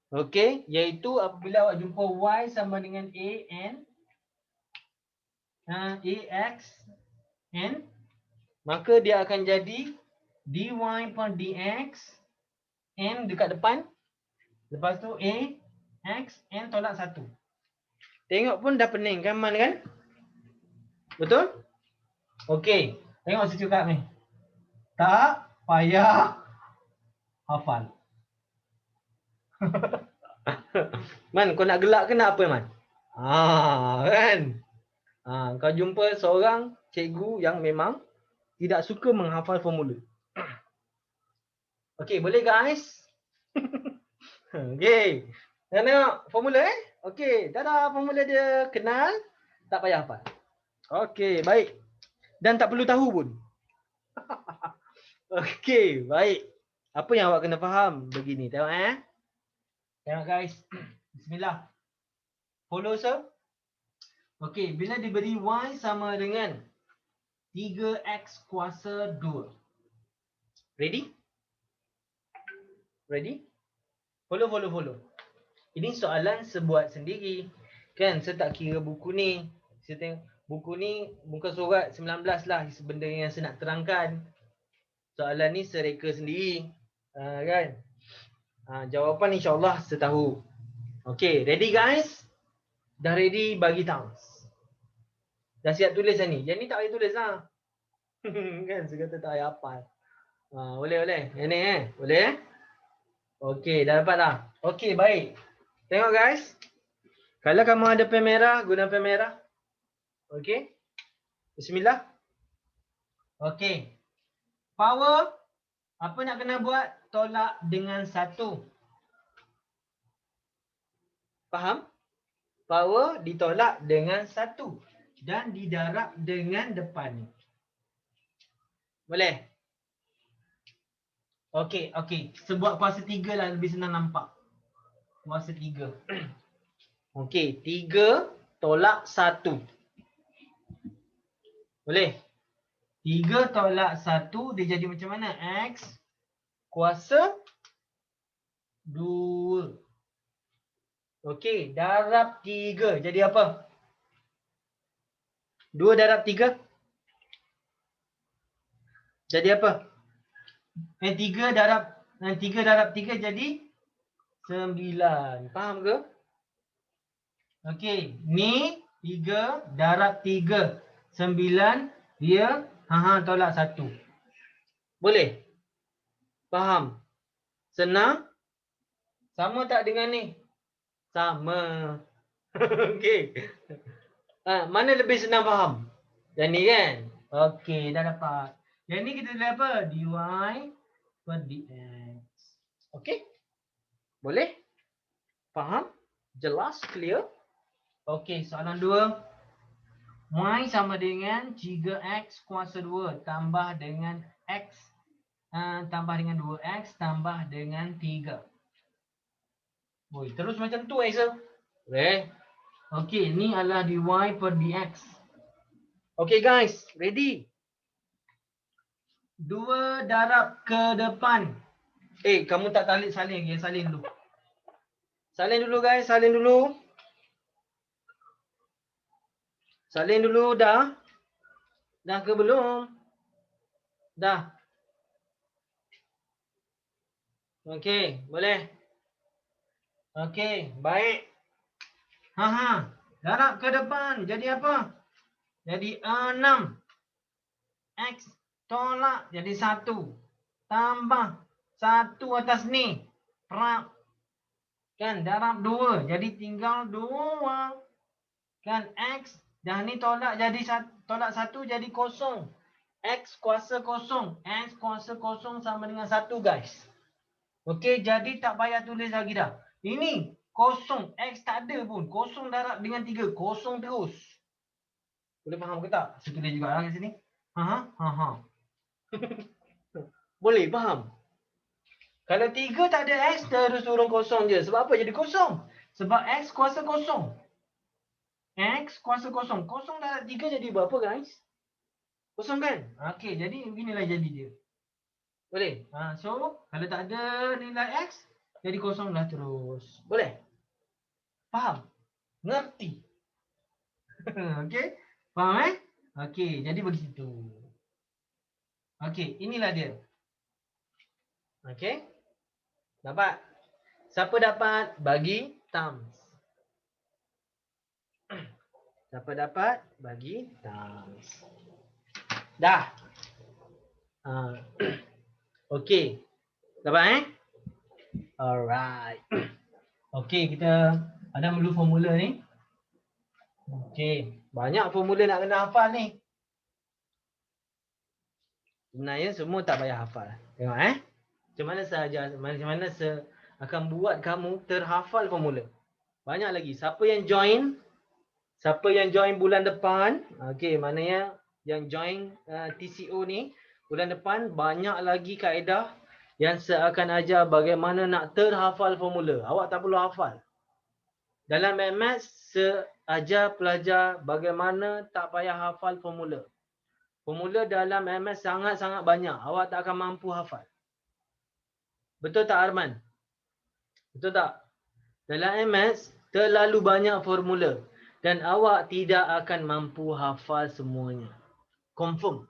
Okey, iaitu apabila awak jumpa Y sama dengan AX N, maka dia akan jadi dy per dx N dekat depan. Lepas tu AX N tolak 1. Tengok pun dah pening kan Man kan? Betul? Okey, tengok saya cakap ni. Tak payah hafal. Man, kau nak gelak ke nak apa Man? Kan? Kau jumpa seorang cikgu yang memang tidak suka menghafal formula. Okey, boleh guys? Okey. Tengok formula Okey, dah formula dia kenal, tak payah hafal. Okey, baik. Dan tak perlu tahu pun. Okey, baik. Apa yang awak kena faham begini? Tengok Tengok guys. Bismillah. Follow sir. Okey, bila diberi y sama dengan 3x kuasa 2. Ready? Ready? Follow. Ini soalan sebuat sendiri. Kan, saya tak kira buku ni. Saya tengok buku ni muka surat 19 lah benda yang saya nak terangkan. Soalan ni saya reka sendiri. Kan? Jawapan insyaAllah saya tahu. Okay, ready guys? Dah ready bagi thumbs. Dah siap tulis dah ni? Yang ni tak payah tulis lah. Kan, saya kata tak payah hafal. Boleh. Yang ni boleh Okay, dah dapat dah. Okay, baik. Tengok guys. Kalau kamu ada pen merah, guna pen merah. Okay. Bismillah. Okay. Power. Apa nak kena buat? Tolak dengan 1. Faham? Power ditolak dengan 1. Dan didarab dengan depan. Boleh? Okay. Sebuah kuasa 3 lah lebih senang nampak. Kuasa 3. Okay. 3 tolak 1. Boleh? 3 tolak 1 dia jadi macam mana? X kuasa 2. Okey, darab 3. Jadi apa? 2 darab 3. Jadi apa? 3 darab 3 jadi 9. Faham ke? Okey, ni 3 darab 3. 9 dia tolak 1. Boleh? Faham? Senang? Sama tak dengan ni? Sama. Okey. Mana lebih senang faham? Yang ni kan? Okey, dah dapat. Yang ni kita tulis apa? Dy per dx. Okey? Boleh? Faham? Jelas? Clear? Okey, soalan 2. Y sama dengan 3x kuasa 2 tambah dengan x tambah dengan 2x tambah dengan 3. Terus macam tu Aisyah. Boleh? Okey, ni adalah dy per dx. Okey guys, ready? 2 darab ke depan. Kamu tak salin lagi, salin dulu. Salin dulu guys, salin dulu. Salin dulu dah. Dah ke belum? Dah. Okey, boleh. Okey, baik. Darab ke depan. Jadi apa? Jadi 6. X tolak jadi 1. Tambah 1 atas ni. Perap. Kan darab 2. Jadi tinggal 2. Kan X. Dah ni tolak jadi tolak 1 jadi kosong. X kuasa kosong. X kuasa kosong sama dengan 1 guys. Okey, jadi tak payah tulis lagi dah. Ini kosong. X tak ada pun. Kosong darab dengan 3. Kosong terus. Boleh faham ke tak? Saya tulis juga lah kat sini. Boleh faham? Kalau 3 tak ada X, terus turun kosong je. Sebab apa jadi kosong? Sebab X kuasa kosong. X kuasa kosong. Kosong darab 3 jadi berapa guys? Kosong kan? Okey, jadi beginilah jadi dia. Boleh? So, kalau tak ada nilai X, jadi kosong lah terus. Boleh? Faham? Ngerti? Okey? Faham Okey, jadi begitu. Okey, inilah dia. Okey? Dapat? Siapa dapat? Bagi thumbs. Siapa dapat? Bagi thumbs. Dah. Okey. Dapat Alright. Okey, kita ada dulu formula ni. Okey, banyak formula nak kena hafal ni. Sebenarnya semua tak payah hafal. Tengok Macam mana saya ajar, macam mana saya akan buat kamu terhafal formula. Banyak lagi. Siapa yang join bulan depan, okey, maknanya yang join TCO ni Bulan depan banyak lagi kaedah yang saya akan ajar bagaimana nak terhafal formula. Awak tak perlu hafal. Dalam Maths, saya ajar pelajar bagaimana tak payah hafal formula. Formula dalam Maths sangat-sangat banyak. Awak tak akan mampu hafal. Betul tak Arman? Betul tak? Dalam Maths terlalu banyak formula dan awak tidak akan mampu hafal semuanya. Confirm.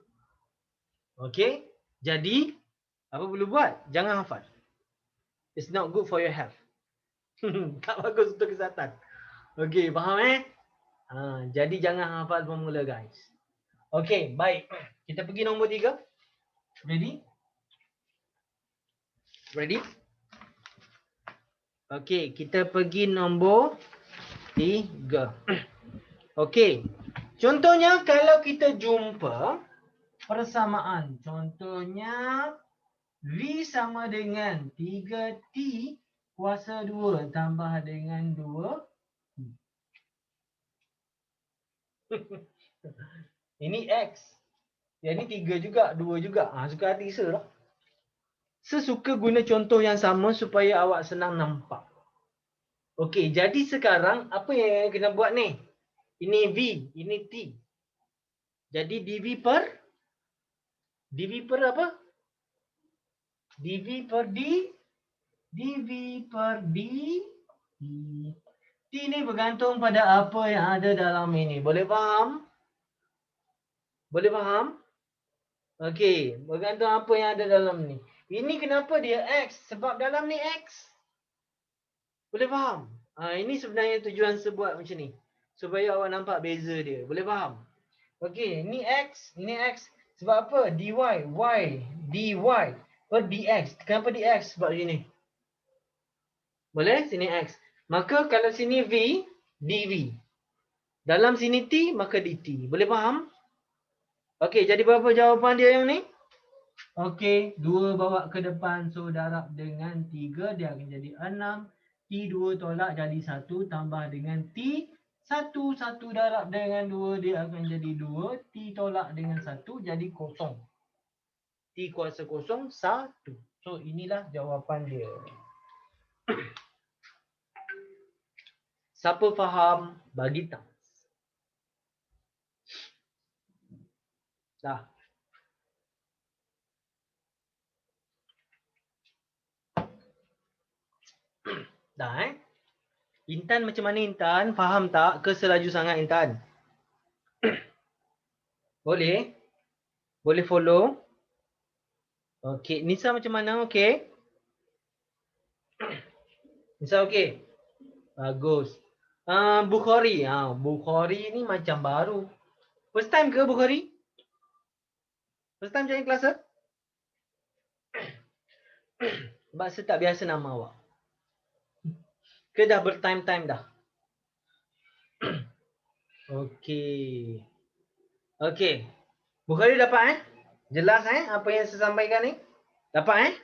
Okay? Jadi, apa perlu buat? Jangan hafal. It's not good for your health. Tak bagus untuk kesihatan. Okay, faham jadi jangan hafal formula guys. Okay, baik. Kita pergi nombor 3. Ready? Ready? Okay, kita pergi nombor 3. Okay. Contohnya kalau kita jumpa persamaan. Contohnya V sama dengan 3T kuasa 2 tambah dengan 2. Ini X. Yang ni 3 juga, 2 juga. Suka hati saya lah. Saya suka guna contoh yang sama supaya awak senang nampak. Okey, jadi sekarang apa yang kena buat ni? Ini V, ini T. Jadi dV per apa? dV per D. dV per D. T ni bergantung pada apa yang ada dalam ini. Boleh faham? Boleh faham? Okey, bergantung apa yang ada dalam ni. Ini kenapa dia X? Sebab dalam ni X. Boleh faham? Ini sebenarnya tujuan saya buat macam ni. Supaya awak nampak beza dia. Boleh faham? Okey, ni X, ini X. Sebab apa? dy, y, dy, per dx. Kenapa dx? Sebab sini. Boleh? Sini X. Maka kalau sini V, dV. Dalam sini T, maka dt. Boleh faham? Okey, jadi berapa jawapan dia yang ni? Okey, 2 bawa ke depan. So, darab dengan 3, dia akan jadi 6. T2 tolak jadi 1 tambah dengan T. 1 darab dengan 2, dia akan jadi 2. T tolak dengan 1, jadi kosong. T kuasa kosong, 1. So, inilah jawapan dia. Siapa faham, bagi thumbs. Dah. Dah Intan macam mana Intan? Faham tak? Ke selaju sangat Intan? Boleh? Boleh follow? Okey, Nisa macam mana? Okey? Nisa okey? Bagus. Bukhari. Bukhari ni macam baru. First time ke Bukhari? First time join kelas ke? Sebab saya tak biasa nama awak. Ke dah bertime-time dah? Okey. Okey. Bukhari dapat Jelas apa yang saya sampaikan ni? Dapat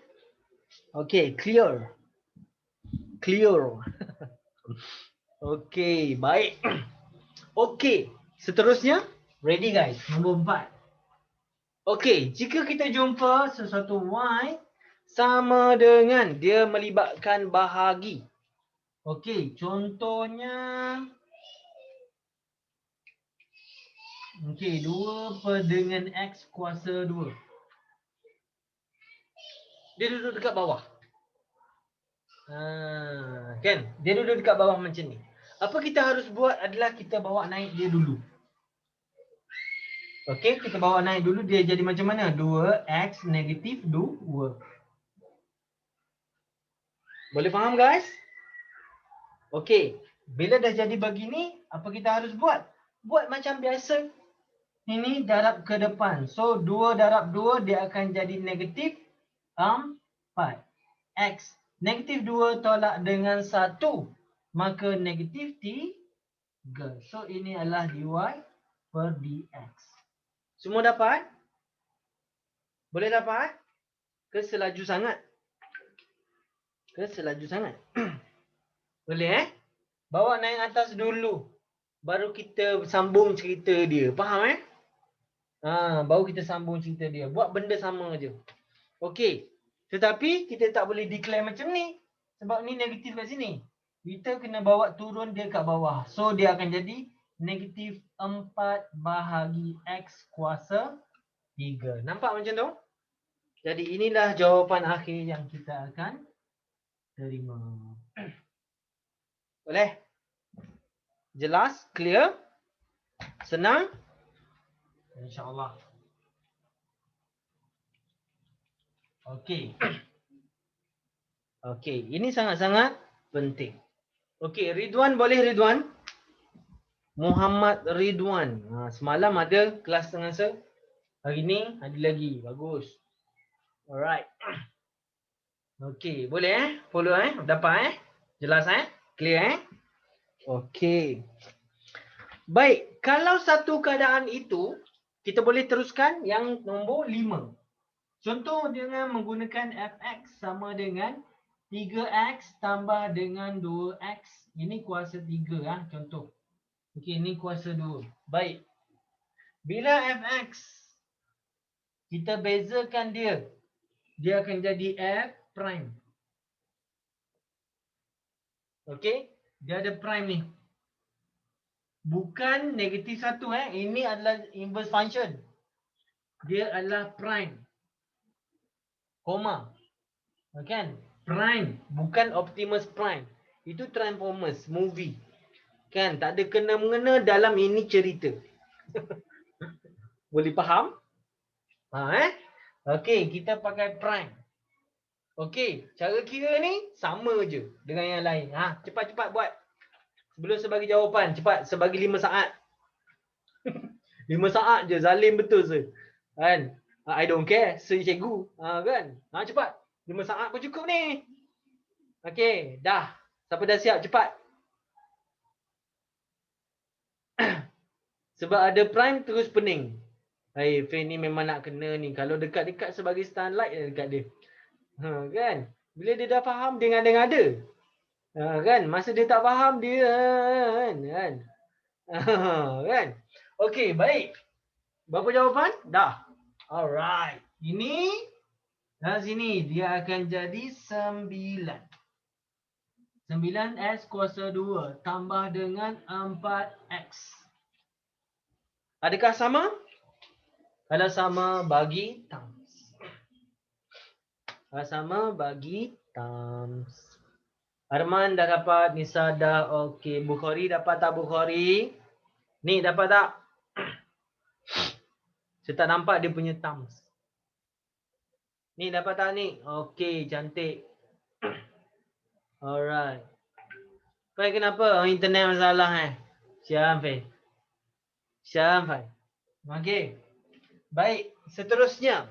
Okey, clear. Clear. Okey, baik. Okey, seterusnya. Ready guys, nombor 4. Okey, jika kita jumpa sesuatu Y sama dengan dia melibatkan bahagi. Okey, contohnya okey, 2 per dengan X kuasa 2. Dia duduk dekat bawah. Kan? Dia duduk dekat bawah macam ni. Apa kita harus buat adalah kita bawa naik dia dulu. Okey, kita bawa naik dulu, dia jadi macam mana? 2x negatif 2. Boleh faham guys? Okey, bila dah jadi begini, apa kita harus buat? Buat macam biasa. Ini darab ke depan. So 2 darab 2, dia akan jadi negatif 4. X. Negatif 2 tolak dengan 1. Maka negatif 3. So ini adalah dy per dx. Semua dapat? Boleh dapat? Ke selaju sangat? Ke selaju sangat? Boleh Bawa naik atas dulu. Baru kita sambung cerita dia. Faham Baru kita sambung cerita dia. Buat benda sama je. Okey. Tetapi kita tak boleh declare macam ni. Sebab ni negatif kat sini. Kita kena bawa turun dia kat bawah. So dia akan jadi negatif 4 bahagi X kuasa 3. Nampak macam tu? Jadi inilah jawapan akhir yang kita akan terima. Boleh? Jelas? Clear? Senang? InsyaAllah. Okey. Okey, ini sangat-sangat penting. Okey, Ridwan boleh Ridwan? Muhammad Ridwan. Semalam ada kelas tengah se. Hari ni ada lagi. Bagus. Alright. Okey, boleh follow dapat jelas clear Okey. Baik, kalau satu keadaan itu kita boleh teruskan yang nombor 5. Contoh dengan menggunakan fx sama dengan 3x tambah dengan 2x. Ini kuasa 3 contoh. Okey, ini kuasa 2. Baik. Bila fx kita bezakan dia, dia akan jadi f prime. Okey, dia ada prime ni. Bukan negatif 1 ini adalah inverse function. Dia adalah prime. Koma. Kan? Prime, bukan Optimus Prime. Itu Transformers movie. Kan, tak ada kena-mengena dalam ini cerita. Boleh faham? Okey, kita pakai prime. Okey, cara kira ni sama je dengan yang lain. Cepat-cepat buat. Sebelum sebagi jawapan, cepat sebagi 5 saat. 5 saat je, zalim betul se. Kan? I don't care, cikgu. Kan? Cepat. 5 saat pun cukup ni. Okey, dah. Siapa dah siap? Cepat. Sebab ada prime terus pening. Faye ni memang nak kena ni. Kalau dekat-dekat sebagai starlight dekat dia. Kan? Bila dia dah faham, dia ngada-ngada. Kan? Masa dia tak faham, dia kan? Kan? Okey, baik. Berapa jawapan? Dah. Alright. Ini dari sini dia akan jadi 9. 9x kuasa 2 tambah dengan 4x. Adakah sama? Kalau sama, bagi times. Kalau sama, bagi times. Arman dah dapat, Nisa dah. Okey, Bukhari dapat tak Bukhari? Ni dapat tak? Saya tak nampak dia punya times. Ni dapat tak ni? Okey, cantik. Alright. Fai kenapa? Internet masalah Siap Fai. Siap Fai. Okey. Baik, seterusnya.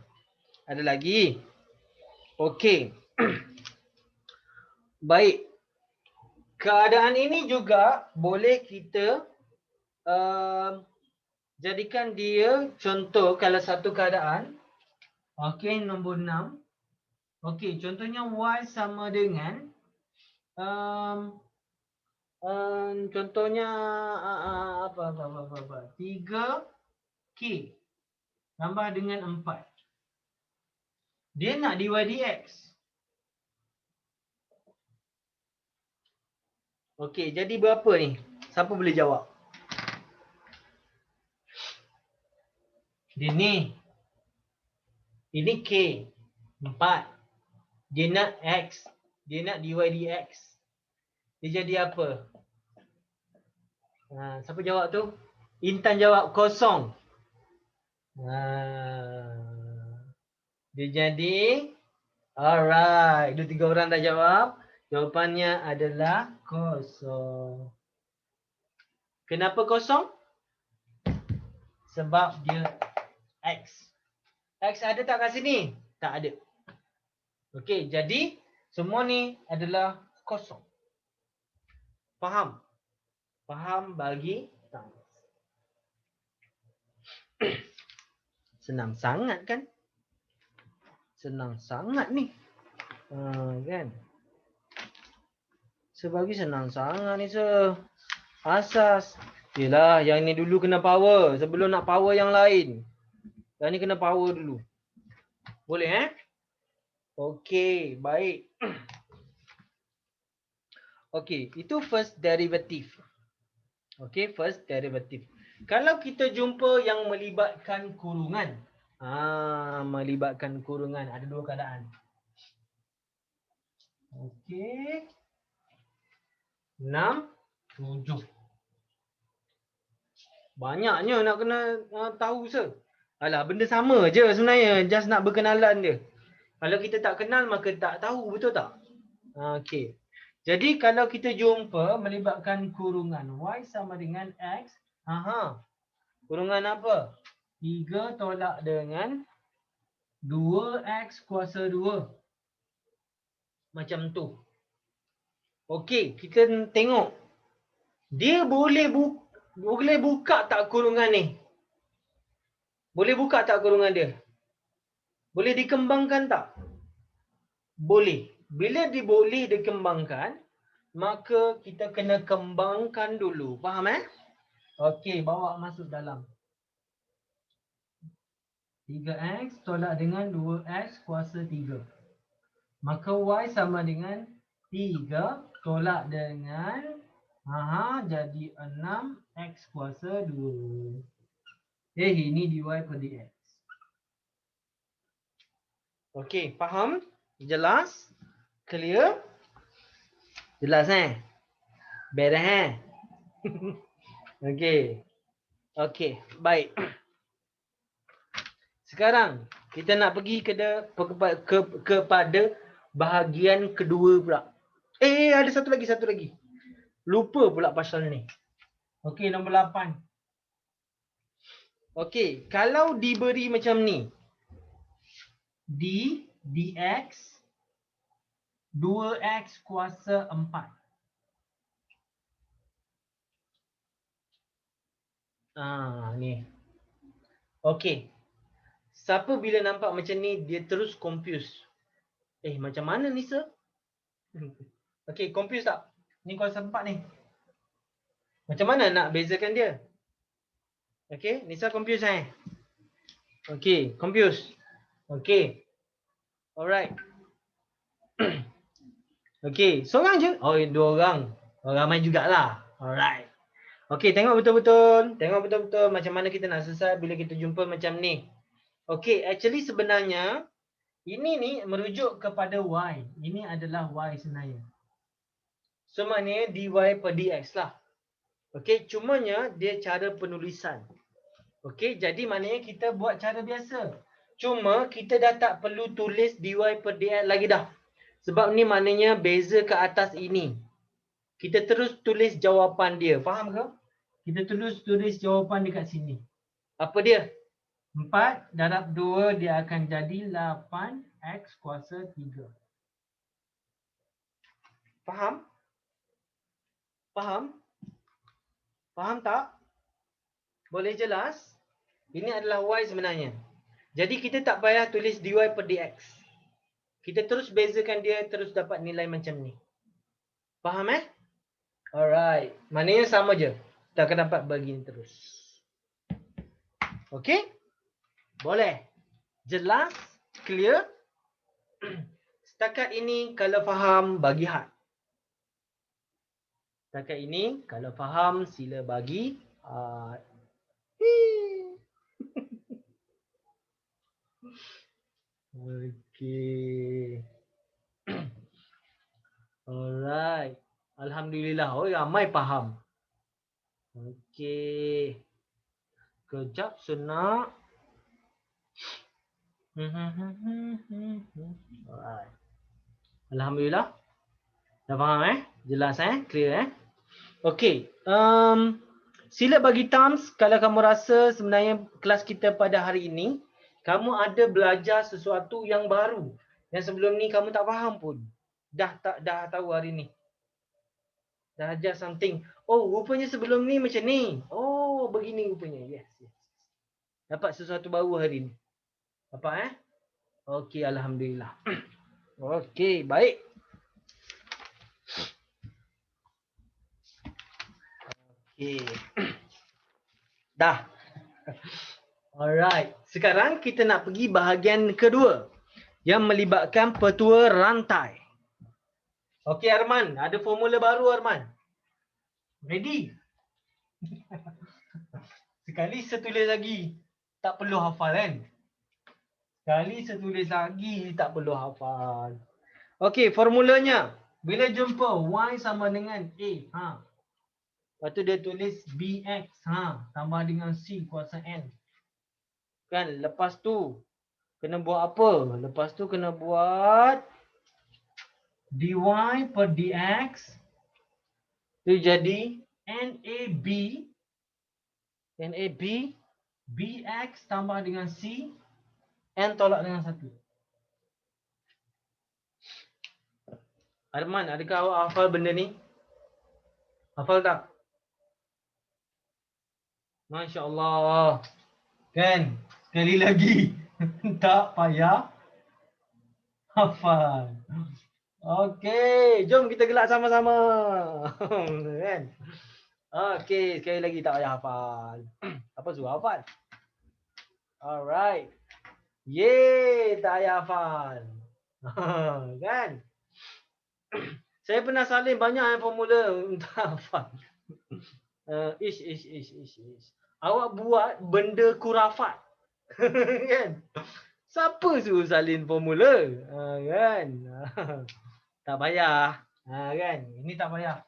Ada lagi. Okey. Baik. Keadaan ini juga boleh kita jadikan dia contoh kalau satu keadaan. Okey, nombor 6. Okey, contohnya y sama dengan contohnya apa 3k tambah dengan 4. Dia nak dy dx. Okey, jadi berapa ni? Siapa boleh jawab? Dia ni. Ini k 4. Dia nak x. Dia nak dy dx. Dia jadi apa? Siapa jawab tu? Intan jawab kosong. Dia jadi alright. 2-3 orang dah jawab. Jawapannya adalah kosong. Kenapa kosong? Sebab dia x. X ada tak kat sini? Tak ada. Okey, jadi semua ni adalah kosong. Faham? Faham bagi times. Senang sangat kan? Senang sangat ni. Kan? Sebagi senang sangat ni asas. Yelah, yang ni dulu kena power sebelum nak power yang lain. Yang ni kena power dulu. Boleh Okey, baik. Okey, itu first derivative. Okey, first derivative. Kalau kita jumpa yang melibatkan kurungan. Melibatkan kurungan. Ada dua keadaan. Okey. 6, 7. Banyaknya nak kena tahu se. Alah, benda sama je sebenarnya. Just nak berkenalan dia. Kalau kita tak kenal maka tak tahu, betul tak? Okey. Jadi kalau kita jumpa melibatkan kurungan Y sama dengan X. Kurungan apa? 3 tolak dengan 2X kuasa 2. Macam tu. Okey, kita tengok. Dia boleh buka tak kurungan ni? Boleh buka tak kurungan dia? Boleh dikembangkan tak? Boleh. Bila boleh dikembangkan, maka kita kena kembangkan dulu. Faham Okey, bawa masuk dalam. 3X tolak dengan 2X kuasa 3. Maka Y sama dengan 3 tolak dengan jadi 6X kuasa 2. Ini dy per dx. Okey, faham? Jelas? Clear? Jelas Beres Okey. Okey, baik. Sekarang kita nak pergi kepada bahagian kedua pula. Ada satu lagi. Lupa pula pasal ni. Okey, nombor 8. Okey, kalau diberi macam ni. dx 2x kuasa 4. Ni. Okey. Siapa bila nampak macam ni dia terus confuse. Macam mana ni sir? Okey, confuse tak? Ni kuasa 4 ni. Macam mana nak bezakan dia? Okey, Nisa confuse Okey, confuse. Okey. Alright. Okey, seorang je? Dua orang. Ramai jugalah. Alright. Okey, tengok betul-betul. Macam mana kita nak selesai bila kita jumpa macam ni. Okey, actually sebenarnya ini ni merujuk kepada Y. Ini adalah Y sebenarnya. So maknanya dy per dx lah. Okey, cumanya dia cara penulisan. Okey, jadi maknanya kita buat cara biasa. Cuma kita dah tak perlu tulis dy per dx lagi dah. Sebab ni maknanya beza ke atas ini. Kita terus tulis jawapan dia. Faham ke? Kita tulis jawapan dekat sini. Apa dia? 4 darab 2 dia akan jadi 8x kuasa 3. Faham? Faham tak? Boleh jelas? Ini adalah y sebenarnya. Jadi kita tak payah tulis dy per dx. Kita terus bezakan dia terus dapat nilai macam ni. Faham Alright. Maknanya sama je. Kita akan dapat begini terus. Okey? Boleh? Jelas? Clear? Setakat ini kalau faham bagi had. Setakat ini kalau faham sila bagi had. Okey. Alright. Alhamdulillah. Ramai faham. Okey. Kejap senak. Alright. Alhamdulillah. Dah faham Jelas Clear Okey. Sila bagi thumbs kalau kamu rasa sebenarnya kelas kita pada hari ini kamu ada belajar sesuatu yang baru yang sebelum ni kamu tak faham pun. Dah tahu hari ni. Dah ajar something. Rupanya sebelum ni macam ni. Begini rupanya. Yes. Dapat sesuatu baru hari ni. Dapat Okey, alhamdulillah. Okey, baik. Okey. Dah. Alright. Sekarang kita nak pergi bahagian kedua yang melibatkan petua rantai. Okey Arman, ada formula baru Arman. Ready? Sekali setulis lagi. Tak perlu hafal kan? Sekali setulis lagi tak perlu hafal. Okey, formulanya. Bila jumpa Y sama dengan A. Ha. Lepas tu dia tulis BX. Ha. Tambah dengan C kuasa N. Kan? Lepas tu kena buat apa? Lepas tu kena buat dy per dx. Tu jadi NAB. NAB. BX tambah dengan C. N tolak dengan 1. Arman, adakah awak hafal benda ni? Hafal tak? Masya Allah. Kan? Sekali lagi. Tak payah hafal. Okey, jom kita gelak sama-sama. Kan? Okey, sekali lagi tak payah hafal. Apa suruh hafal? Alright. Yeay, tak payah hafal. Kan? Saya pernah salin banyak formula untuk hafal. Ish. Awak buat benda kurafat. Kan? Siapa suruh salin formula? Kan? Tak payah. Kan? Ini tak payah.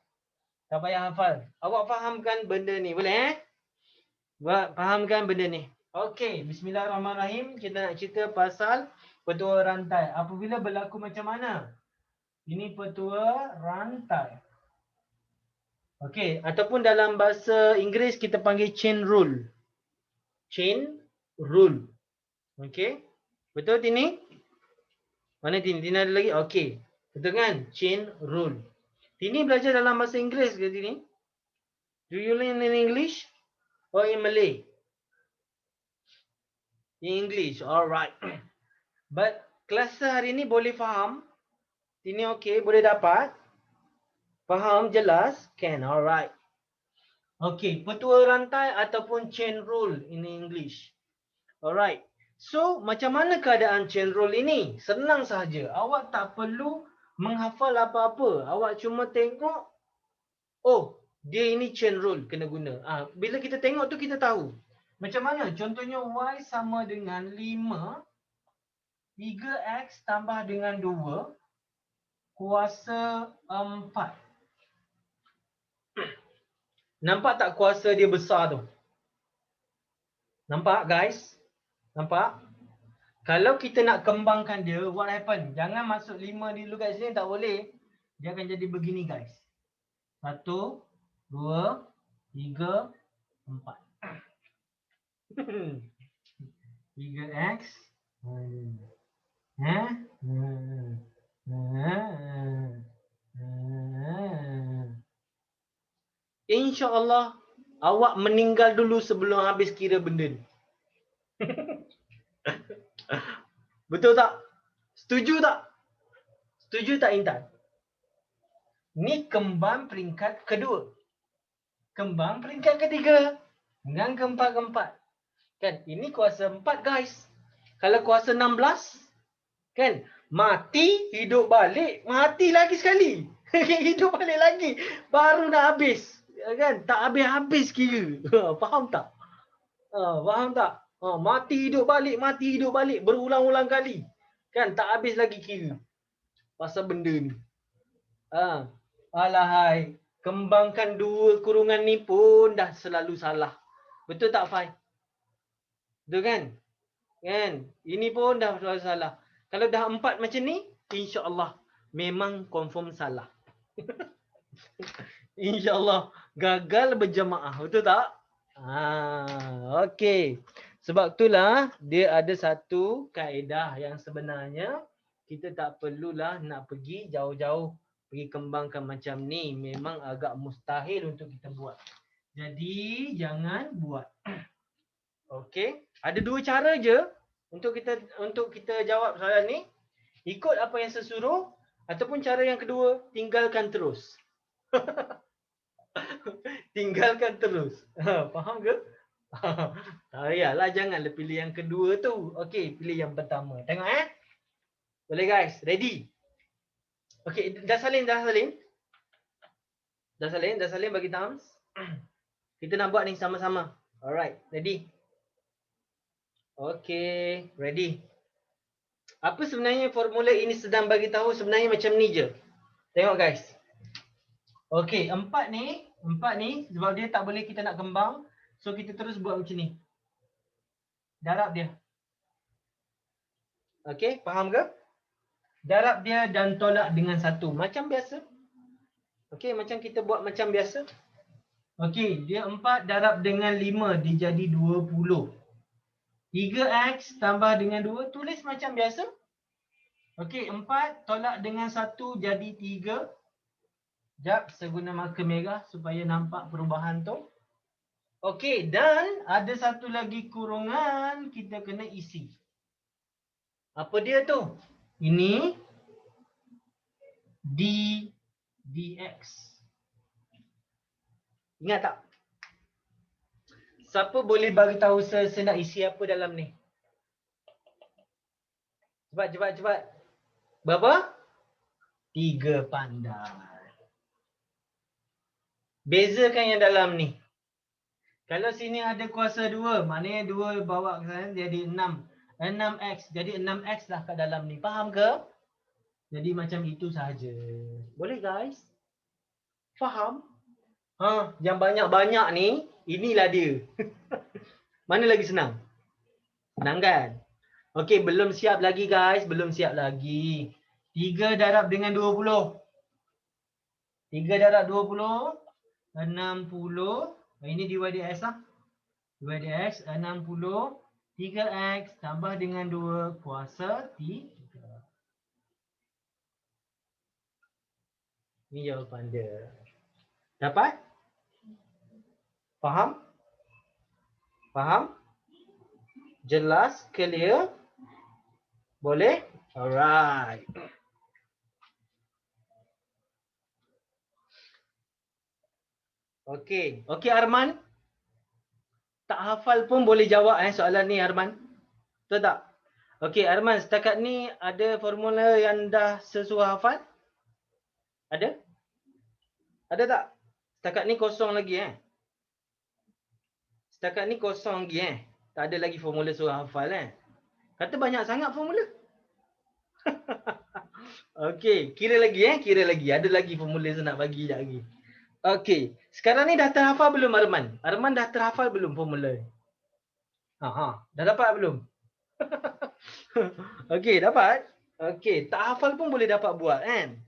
Tak payah hafal. Awak fahamkan benda ni. Boleh fahamkan benda ni. Okey. Bismillahirrahmanirrahim. Kita nak cerita pasal petua rantai. Apabila berlaku macam mana? Ini petua rantai. Okey. Ataupun dalam bahasa Inggeris kita panggil chain rule. Chain rule. Okey. Betul Tini? Mana Tini? Tini ada lagi? Okey. Betul kan? Chain rule. Tini belajar dalam bahasa Inggeris ke Tini? Do you learn in English or in Malay? In English. Alright. But kelas hari ni boleh faham? Tini okey? Boleh dapat? Faham? Jelas? Can. Alright. Okey. Petua rantai ataupun chain rule in English. Alright. So, macam mana keadaan chain rule ini? Senang sahaja. Awak tak perlu menghafal apa-apa. Awak cuma tengok, oh, dia ini chain rule kena guna. Bila kita tengok tu kita tahu. Macam mana? Contohnya Y sama dengan 5, 3X tambah dengan 2, kuasa 4. Nampak tak kuasa dia besar tu? Nampak guys? Nampak? Kalau kita nak kembangkan dia, what happen? Jangan masuk 5 dulu kat sini, tak boleh. Dia akan jadi begini guys. 1, 2, 3, 4. 3x. InsyaAllah awak meninggal dulu sebelum habis kira benda ni. Betul tak? Setuju tak? Setuju tak Intan? Ni kembang peringkat kedua. Kembang peringkat ketiga. Dan keempat-keempat. Kan? Ini kuasa 4 guys. Kalau kuasa 16. Kan? Mati, hidup balik. Mati lagi sekali. Hidup balik lagi. Baru nak habis. Kan? Tak habis-habis kira. Faham tak? Faham tak? Mati hidup balik berulang-ulang kali. Kan tak habis lagi kira. Pasal benda ni. Alahai, kembangkan 2 kurungan ni pun dah selalu salah. Betul tak Fai? Betul kan? Kan? Ini pun dah selalu salah. Kalau dah 4 macam ni, insya-Allah memang confirm salah. InsyaAllah gagal berjamaah. Betul tak? Okey. Sebab itulah dia ada satu kaedah yang sebenarnya kita tak perlulah nak pergi jauh-jauh pergi kembangkan macam ni. Memang agak mustahil untuk kita buat. Jadi jangan buat. Okey. Ada 2 cara je untuk kita jawab soalan ni. Ikut apa yang saya suruh ataupun cara yang kedua, tinggalkan terus. Tinggalkan terus. Faham ke? Tak payahlah, janganlah pilih yang kedua tu. Okey, pilih yang pertama. Tengok Boleh guys, ready? Okey, dah salin. Dah salin bagi thumbs. Kita nak buat ni sama-sama. Alright, ready? Okey, ready. Apa sebenarnya formula ini sedang bagi tahu sebenarnya macam ni je. Tengok guys. Okey, 4 ni sebab dia tak boleh kita nak kembang. So kita terus buat macam ni. Darab dia. Okey, faham ke? Darab dia dan tolak dengan 1. Macam biasa. Okey, macam kita buat macam biasa. Okey, dia 4 darab dengan 5 dia jadi 20. 3x tambah dengan 2 tulis macam biasa. Okey, 4 tolak dengan 1 jadi 3. Jap, saya guna marker merah supaya nampak perubahan tu. Okey, dan ada satu lagi kurungan kita kena isi. Apa dia tu? Ini dx. Ingat tak? Siapa boleh bagi tahu saya nak isi apa dalam ni? Cepat. Berapa? 3 pandai. Bezakan yang dalam ni. Kalau sini ada kuasa 2, maknanya 2 bawa ke sana jadi 6. 6x. Jadi 6x lah kat dalam ni. Faham ke? Jadi macam itu sahaja. Boleh guys? Faham? Yang banyak-banyak ni, inilah dia. Mana lagi senang? Senang kan? Okey, belum siap lagi guys. Belum siap lagi. 3 darab dengan 20. 3 darab 20. 60. Ini divide x lah. Divide x 60. 3x tambah dengan 2 kuasa 3. Ini jawapan dia. Dapat? Faham? Faham? Jelas? Clear? Boleh? Alright. Okey. Okey Arman? Tak hafal pun boleh jawab soalan ni Arman. Betul tak? Okey Arman, setakat ni ada formula yang dah sesuai hafal? Ada? Ada tak? Setakat ni kosong lagi Setakat ni kosong lagi Tak ada lagi formula suruh hafal Kata banyak sangat formula. Okey, kira lagi Ada lagi formula saya nak bagi sekejap lagi. Okey, sekarang ni dah terhafal belum Arman? Arman dah terhafal belum formula? Dah dapat belum? Okey, dapat? Okey, tak hafal pun boleh dapat buat kan?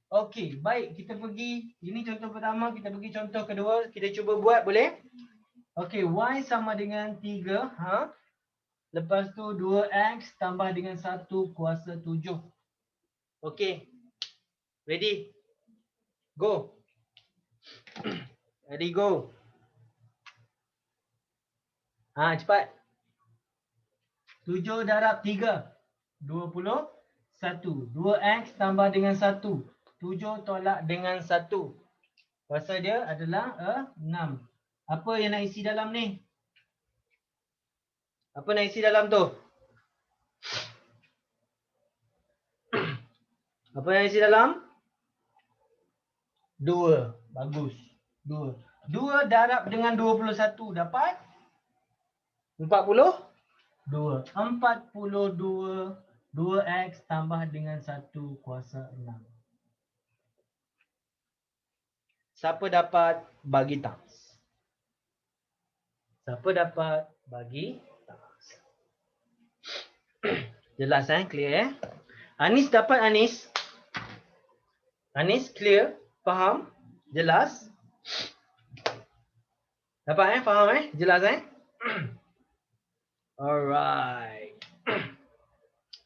Okey, baik, kita pergi. Ini contoh pertama, kita pergi contoh kedua. Kita cuba buat, boleh? Okey, y sama dengan 3. Lepas tu 2x tambah dengan 1 kuasa 7. Okey. Ready? Go. Ready, go. Cepat. 7 darab 3. 21. 2x tambah dengan 1. 7 tolak dengan 1. Kuasa dia adalah 6. Apa yang nak isi dalam ni? Apa nak isi dalam tu? Apa yang isi dalam? 2. Bagus. 2. 2 darab dengan 21 dapat? 40? 2. 42. 2x tambah dengan 1 kuasa 6. Siapa dapat bagi thumbs? Siapa dapat bagi thumbs? Jelas clear Anis dapat Anis? Anis clear? Faham? Jelas? Dapat Faham Jelas Alright.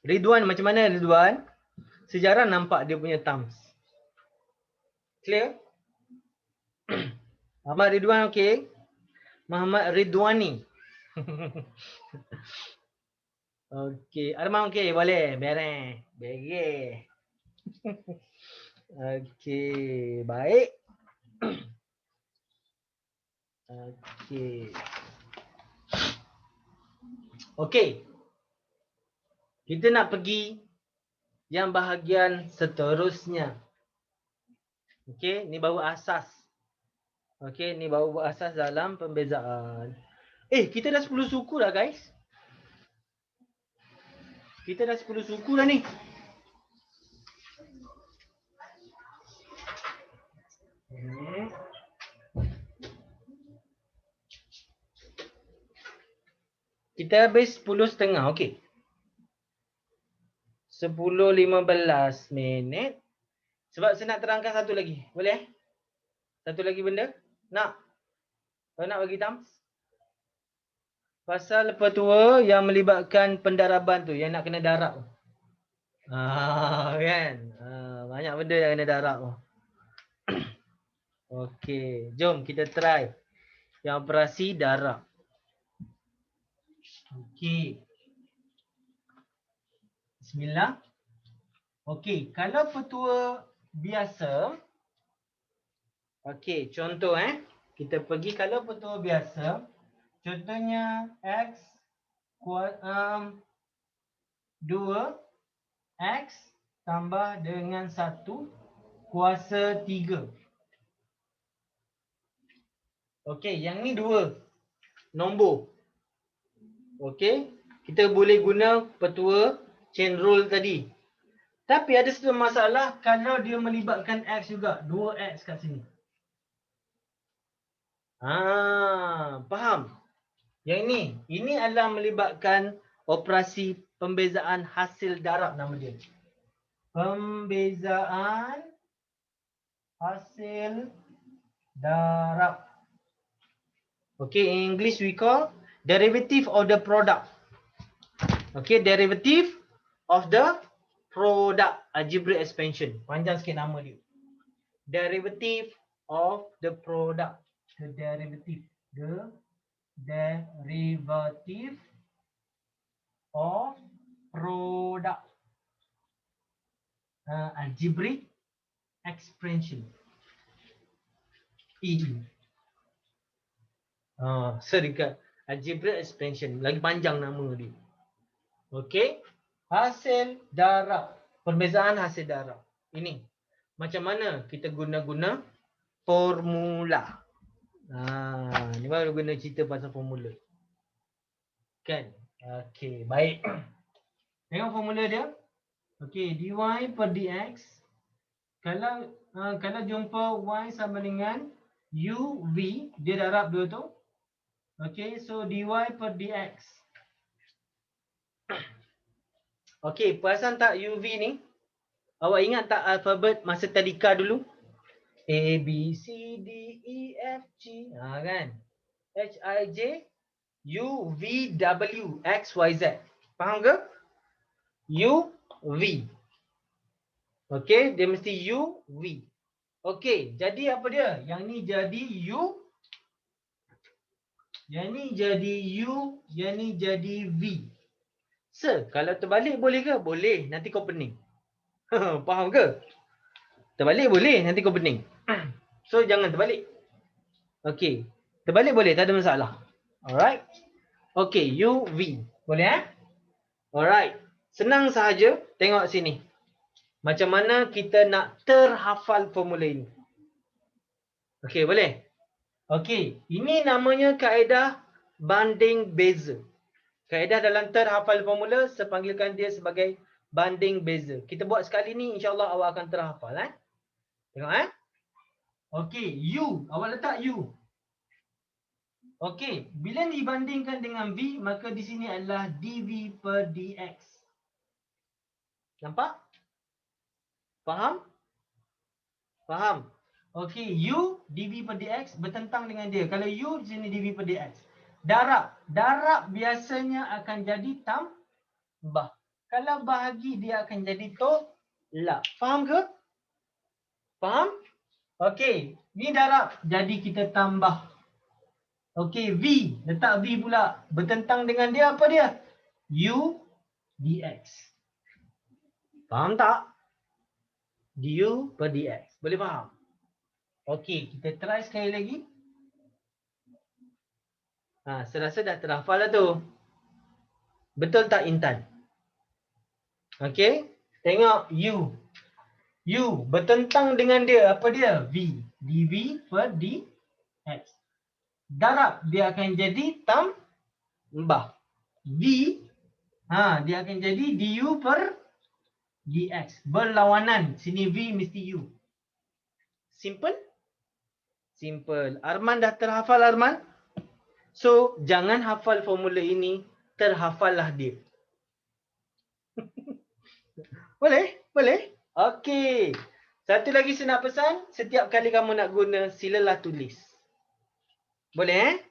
Ridwan macam mana Ridwan? Sejarah nampak dia punya thumbs. Clear? Muhammad Ridwan okey? Muhammad Ridwani. Okey, Arman okey, boleh. Bereh. Okey, baik. Okey. Okey. Kita nak pergi yang bahagian seterusnya. Okey, ni baru asas. Okey, ni baru asas dalam pembezaan. Kita dah 10 suku dah guys. Kita dah 10 suku dah ni. Kita habis 10.30, okey. 10.15 minit. Sebab saya nak terangkan satu lagi. Boleh? Satu lagi benda? Nak? Kau nak bagi thumbs? Pasal petua yang melibatkan pendaraban tu, yang nak kena darab. Kan? Banyak benda yang kena darab. Okey, jom kita try yang operasi darab. Okey. Bismillah. Okey, kalau petua biasa, okey, contoh kita pergi kalau petua biasa, contohnya x 2 x tambah dengan 1 kuasa 3. Okey, yang ni 2 nombor. Okey, kita boleh guna petua chain rule tadi. Tapi ada satu masalah kalau dia melibatkan x juga, 2x kat sini. Faham? Yang ini adalah melibatkan operasi pembezaan hasil darab nama dia. Pembezaan hasil darab. Okay, in English we call derivative of the product. Okay, derivative of the product. Algebraic expansion. Panjang sikit nama dia. Derivative of the product. The derivative. The derivative of product. Algebraic expansion. Dekat algebraic expansion. Lagi panjang nama dia. Okey. Hasil darab. Perbezaan hasil darab. Ini. Macam mana kita guna-guna formula. Ni baru guna cerita pasal formula. Kan? Okey, baik. Tengok formula dia. Okey, dy per dx. Kalau jumpa y sama dengan uv, dia darab dua tu. Okey, so dy per dx. Okey, perasan tak uv ni? Awak ingat tak alfabet masa tadika dulu? A, B, C, D, E, F, G. Kan? H, I, J, U, V, W, X, Y, Z. Faham ke? U, V. Okey, dia mesti U, V. Okey, jadi apa dia? Yang ni jadi U. Yang ni jadi U. Yang ni jadi V. Kalau terbalik boleh ke? Boleh. Nanti kau pening. Faham ke? Terbalik boleh. Nanti kau pening. So, jangan terbalik. Okey. Terbalik boleh. Tak ada masalah. Alright. Okey. U, V. Boleh Alright. Senang sahaja. Tengok sini. Macam mana kita nak terhafal formula ini. Okey, boleh? Okey. Ini namanya kaedah banding beza. Kaedah dalam terhafal formula, saya panggilkan dia sebagai banding beza. Kita buat sekali ni, insyaAllah awak akan terhafal. Tengok Okey, U. Awak letak U. Okey, bila dibandingkan dengan V, maka di sini adalah dV per dx. Nampak? Faham? Faham? Okey, U dV per dx bertentang dengan dia. Kalau U di sini dV per dx. Darab. Darab biasanya akan jadi tambah. Kalau bahagi dia akan jadi tolak. Faham ke? Faham? Okey, ni darab. Jadi kita tambah. Okey, V. Letak V pula. Bertentang dengan dia apa dia? U dx. Faham tak? Du per dx. Boleh faham? Okey, kita try sekali lagi. Saya rasa dah terhafal lah tu. Betul tak Intan? Okey. Tengok U. U bertentang dengan dia. Apa dia? V. dV per dx. Darab dia akan jadi tambah. V. Dia akan jadi du per dx. Berlawanan. Sini V mesti U. Simple? Simple. Arman dah terhafal Arman? So, jangan hafal formula ini. Terhafallah dia. Boleh? Boleh? Okey. Satu lagi saya nak pesan. Setiap kali kamu nak guna, silalah tulis. Boleh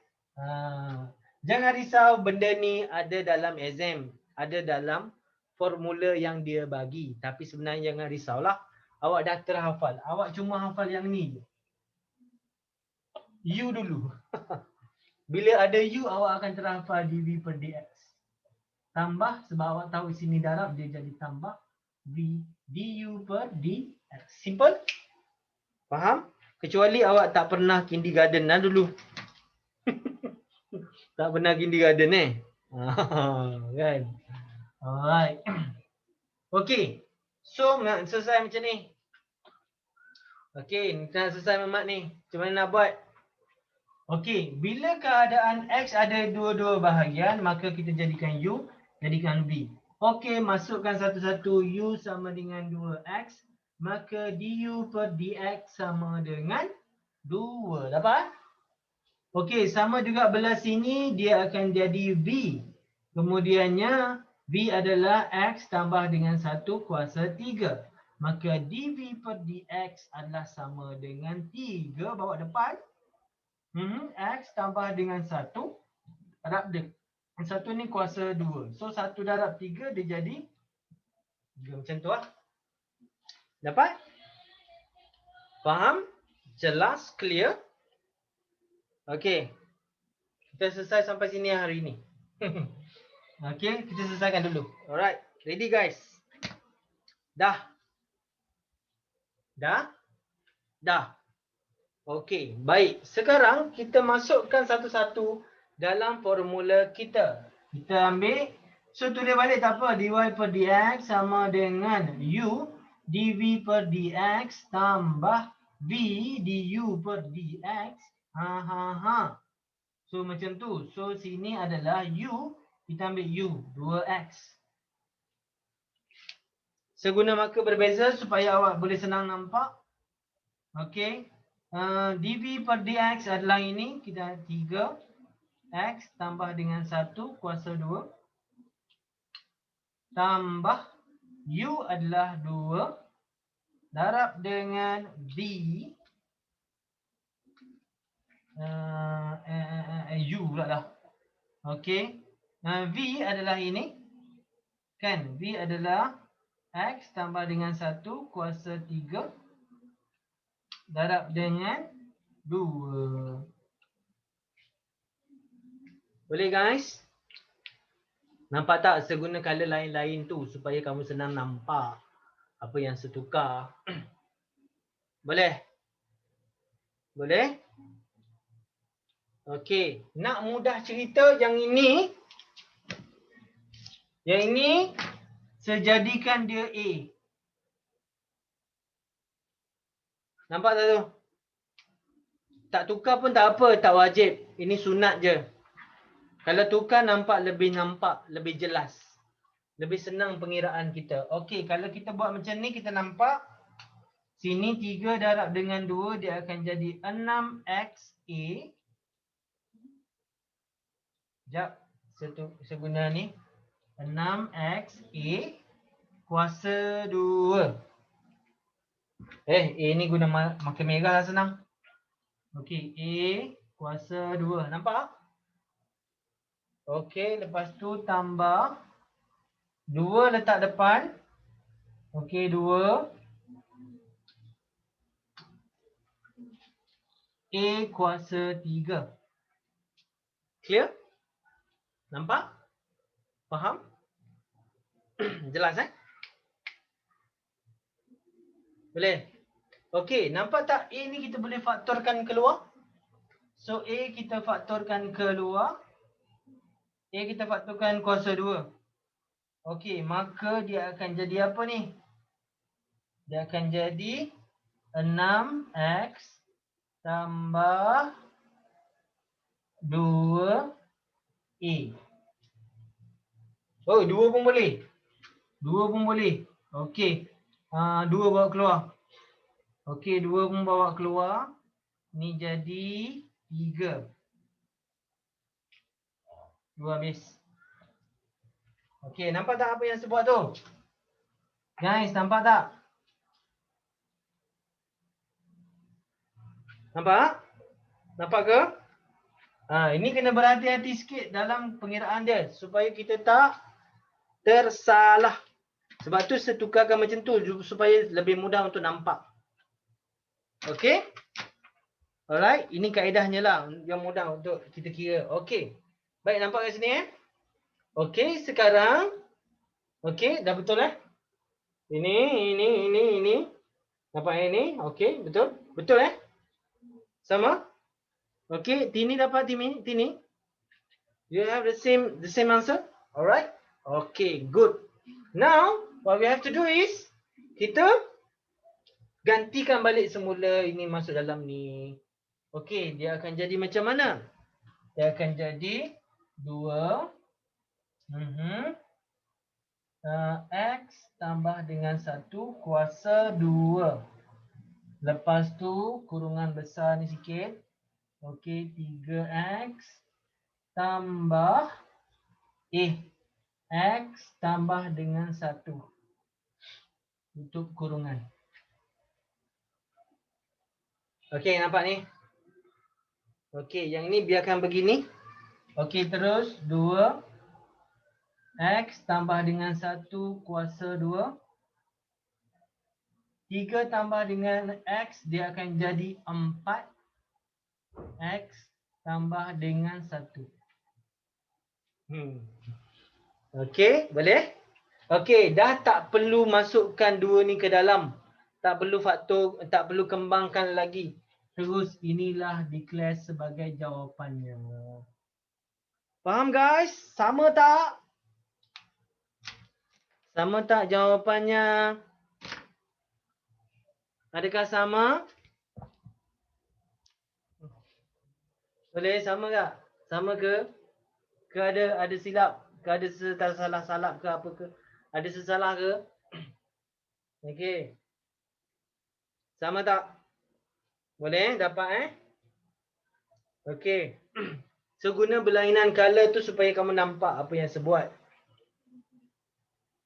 jangan risau, benda ni ada dalam exam. Ada dalam formula yang dia bagi. Tapi sebenarnya jangan risaulah. Awak dah terhafal. Awak cuma hafal yang ni je. U dulu. Bila ada U, awak akan terhafal dV per dx. Tambah, sebab awak tahu sini darab, dia jadi tambah V du per dx. Simple? Faham? Kecuali awak tak pernah kindergarten lah dulu. Tak pernah kindergarten kan? Alright. Okay. So, nak selesai macam ni. Okay, nak selesai Mamat ni. Macam mana nak buat? Okey, bila keadaan X ada dua-dua bahagian, maka kita jadikan U, jadikan V. Okey, masukkan satu-satu U sama dengan 2X, maka du per dx sama dengan 2. Dapat? Okey, sama juga belah sini, dia akan jadi V. Kemudiannya, V adalah X tambah dengan 1 kuasa 3. Maka dV per dx adalah sama dengan 3 bawa depan. X tambah dengan 1 darab dia. 1 ni kuasa 2. So 1 darab 3 dia jadi 3 macam tu lah. Dapat? Faham? Jelas? Clear? Okey. Kita selesai sampai sini hari ni. Okey, kita selesaikan dulu. Alright. Ready guys? Dah? Dah? Dah. Okey, baik. Sekarang kita masukkan satu-satu dalam formula kita. Kita ambil, so tulis balik tak apa. Dy per dx sama dengan u dv per dx tambah v du per dx. So macam tu. So sini adalah u, kita ambil u, 2x. Seguna marker berbeza supaya awak boleh senang nampak. Okey. dv per dx adalah ini, kita 3 x tambah dengan 1 kuasa 2 tambah u adalah 2 darab dengan v u pula dah. Okey. V adalah ini. Kan? V adalah x tambah dengan 1 kuasa 3 darab dengan 2. Boleh guys? Nampak tak saya guna color lain-lain tu supaya kamu senang nampak apa yang saya tukar. Boleh? Boleh? Okey, nak mudah cerita yang ini. Yang ini saya jadikan dia A. Nampak tak tu? Tak tukar pun tak apa, tak wajib. Ini sunat je. Kalau tukar nampak, lebih jelas. Lebih senang pengiraan kita. Okey, kalau kita buat macam ni, kita nampak. Sini 3 darab dengan 2, dia akan jadi 6XA. Sekejap, saya guna ni. 6XA kuasa 2. A ni guna marker merah lah senang. Okey, A kuasa 2. Nampak? Okey, lepas tu tambah 2 letak depan. Okey, 2. A kuasa 3. Clear? Nampak? Faham? Jelas Boleh? Okey, nampak tak A ni kita boleh faktorkan keluar? So A kita faktorkan keluar. A kita faktorkan kuasa 2. Okey, maka dia akan jadi apa ni? Dia akan jadi 6x tambah 2A. Oh, 2 pun boleh. 2 pun boleh. Okey. 2 bawa keluar. Okey, 2 pun bawa keluar. Ni jadi 3. 2 habis. Okey, nampak tak apa yang saya buat tu? Guys, nampak tak? Nampak? Nampak ke? Ini kena berhati-hati sikit dalam pengiraan dia supaya kita tak tersalah. Sebab tu saya tukarkan macam tu supaya lebih mudah untuk nampak. Okey? Alright, ini kaedahnya lah yang mudah untuk kita kira. Okey. Baik, nampak kat sini Okey, sekarang okey, dah betul Ini. Nampak ini? Okey, betul? Betul Sama? Okey, Tini dapat Tini? You have the same answer? Alright? Okay, good. Now, what we have to do is kita gantikan balik semula ini masuk dalam ni. Okey, dia akan jadi macam mana? Dia akan jadi 2 X tambah dengan 1 kuasa 2. Lepas tu kurungan besar ni sikit. Okey, 3X tambah X tambah dengan 1. Tutup kurungan. Okey, nampak ni? Okey, yang ni biarkan begini. Okey, terus 2 X tambah dengan 1 kuasa 2. 3 tambah dengan X, dia akan jadi 4 X tambah dengan 1. Okey, boleh? Okey, dah tak perlu masukkan 2 ni ke dalam. Tak perlu faktor, tak perlu kembangkan lagi. Terus inilah declare sebagai jawapannya. Faham guys? Sama tak? Sama tak jawapannya? Adakah sama? Boleh sama tak? Sama ke? Ke ada silap? Ke ada salah ke apa ke? Ada sesalah ke? Okey. Sama tak? Boleh dapat Okey. So guna berlainan color tu supaya kamu nampak apa yang saya buat.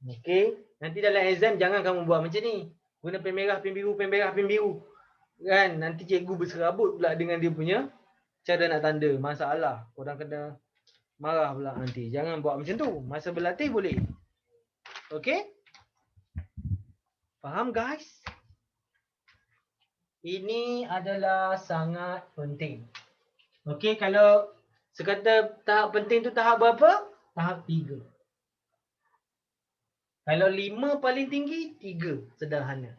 Okey. Nanti dalam exam jangan kamu buat macam ni. Guna pen merah, pen biru, pen merah, pen biru. Kan? Nanti cikgu berserabut pula dengan dia punya cara nak tanda. Masalah. Korang kena marah pula nanti. Jangan buat macam tu. Masa berlatih boleh. Okey? Faham guys? Ini adalah sangat penting. Okey, kalau sekata tahap penting tu tahap berapa? Tahap 3. Kalau 5 paling tinggi, 3 sederhana.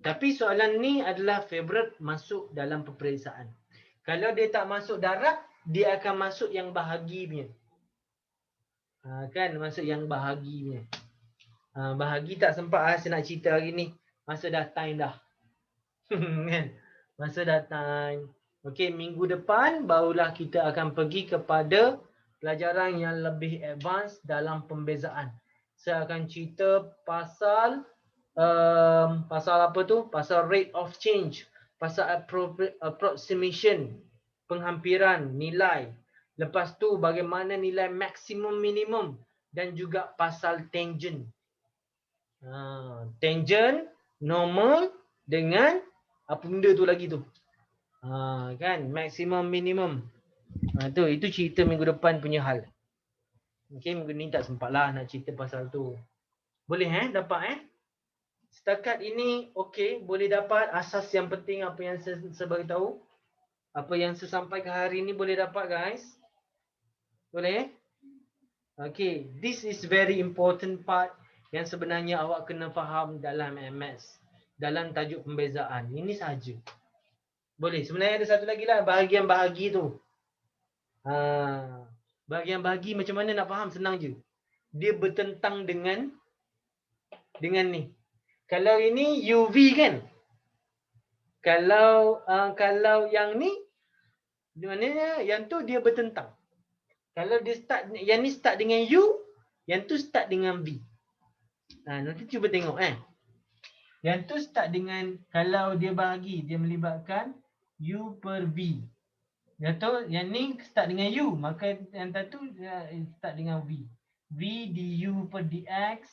Tapi soalan ni adalah favorite masuk dalam peperiksaan. Kalau dia tak masuk darat, dia akan masuk yang bahagi punya. Kan masuk yang bahagi punya. Bahagi tak sempat saya nak cerita hari ni. Masa dah time dah. Kan? Masa dah time. Okey, minggu depan barulah kita akan pergi kepada pelajaran yang lebih advance dalam pembezaan. Saya akan cerita pasal pasal apa tu? Pasal rate of change, pasal approximation, penghampiran nilai. Lepas tu bagaimana nilai maksimum minimum dan juga pasal tangent. Tangent, normal dengan apa benda tu lagi tu. Kan maksimum minimum. Itu cerita minggu depan punya hal. Okey, minggu ni tak sempat lah nak cerita pasal tu. Boleh dapat Setakat ini okey, boleh dapat asas yang penting apa yang saya beritahu. Apa yang saya sampaikan hari ni boleh dapat guys. Boleh? Okey, this is very important part yang sebenarnya awak kena faham dalam MS. Dalam tajuk pembezaan. Ini sahaja. Boleh. Sebenarnya ada satu lagi lah bahagian bahagi tu. Bahagian bahagi macam mana nak faham? Senang je. Dia bertentang dengan ni. Kalau ini UV kan? Kalau yang ni maknanya yang tu dia bertentang. Kalau dia start, yang ni start dengan U, yang tu start dengan V. Nanti cuba tengok Yang tu start dengan, kalau dia bahagi, dia melibatkan U per V. Yang ni start dengan U, maka yang satu start dengan V. V du per dx.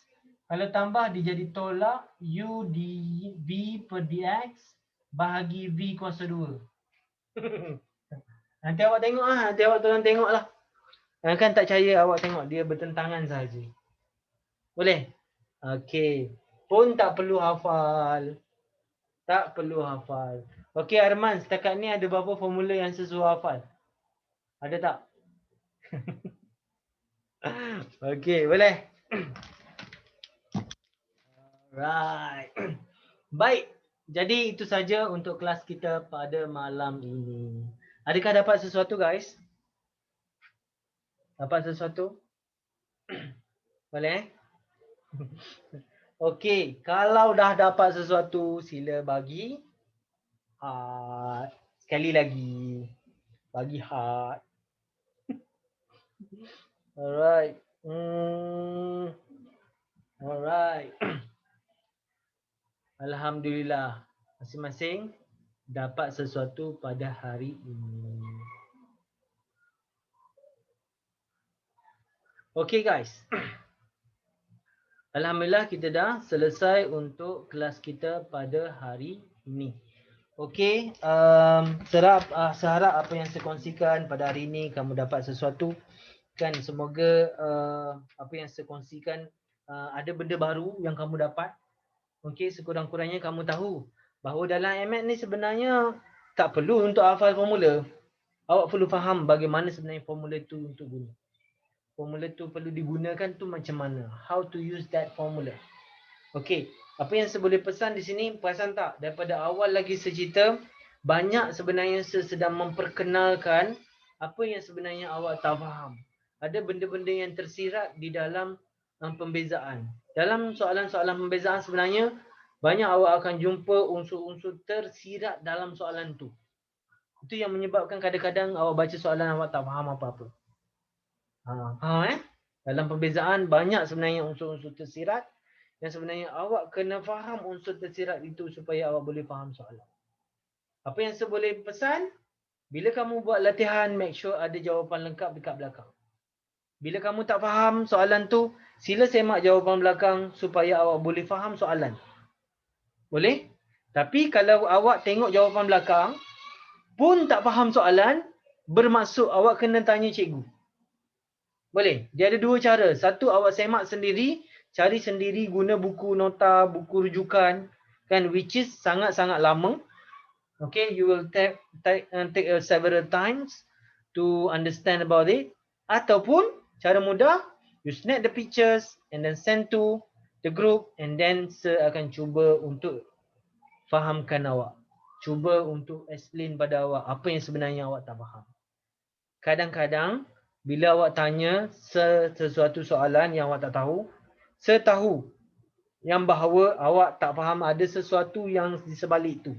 Kalau tambah dia jadi tolak U V per dx bahagi V kuasa 2. Nanti awak tengok nanti awak tolong tengok lah. Kan tak percaya, awak tengok dia bertentangan saja. Boleh? Okey. Pun tak perlu hafal. Tak perlu hafal. Okey Arman, setakat ni ada berapa formula yang sesuai hafal? Ada tak? Okey, boleh. Alright. Baik. Jadi itu saja untuk kelas kita pada malam ini. Adakah dapat sesuatu guys? Dapat sesuatu? Boleh? Okey, kalau dah dapat sesuatu, sila bagi heart. Sekali lagi. Bagi heart. Alright. Alright. Alhamdulillah. Masing-masing dapat sesuatu pada hari ini. Okey guys. Alhamdulillah kita dah selesai untuk kelas kita pada hari ini. Okey, seharap apa yang saya kongsikan pada hari ini kamu dapat sesuatu. Kan semoga apa yang saya kongsikan ada benda baru yang kamu dapat. Okey, sekurang-kurangnya kamu tahu bahawa dalam MAT ni sebenarnya tak perlu untuk hafal formula. Awak perlu faham bagaimana sebenarnya formula itu untuk guna. Formula tu perlu digunakan tu macam mana? How to use that formula? Okey, apa yang saya boleh pesan di sini, perasan tak? Daripada awal lagi saya cerita, banyak sebenarnya saya sedang memperkenalkan apa yang sebenarnya awak tak faham. Ada benda-benda yang tersirat di dalam pembezaan. Dalam soalan-soalan pembezaan sebenarnya, banyak awak akan jumpa unsur-unsur tersirat dalam soalan tu. Itu yang menyebabkan kadang-kadang awak baca soalan awak tak faham apa-apa. Faham Dalam pembezaan banyak sebenarnya unsur-unsur tersirat yang sebenarnya awak kena faham unsur tersirat itu supaya awak boleh faham soalan. Apa yang saya boleh pesan? Bila kamu buat latihan, make sure ada jawapan lengkap dekat belakang. Bila kamu tak faham soalan tu, sila semak jawapan belakang supaya awak boleh faham soalan. Boleh? Tapi kalau awak tengok jawapan belakang pun tak faham soalan, bermaksud awak kena tanya cikgu. Boleh. Dia ada dua cara. Satu, awak semak sendiri, cari sendiri guna buku nota, buku rujukan, kan, which is sangat-sangat lama. Okay, you will take several times to understand about it. Ataupun cara mudah, you snap the pictures and then send to the group, and then saya akan cuba untuk fahamkan awak. Cuba untuk explain pada awak apa yang sebenarnya awak tak faham. Kadang-kadang bila awak tanya sesuatu soalan yang awak tak tahu, saya tahu yang bahawa awak tak faham ada sesuatu yang di sebalik itu.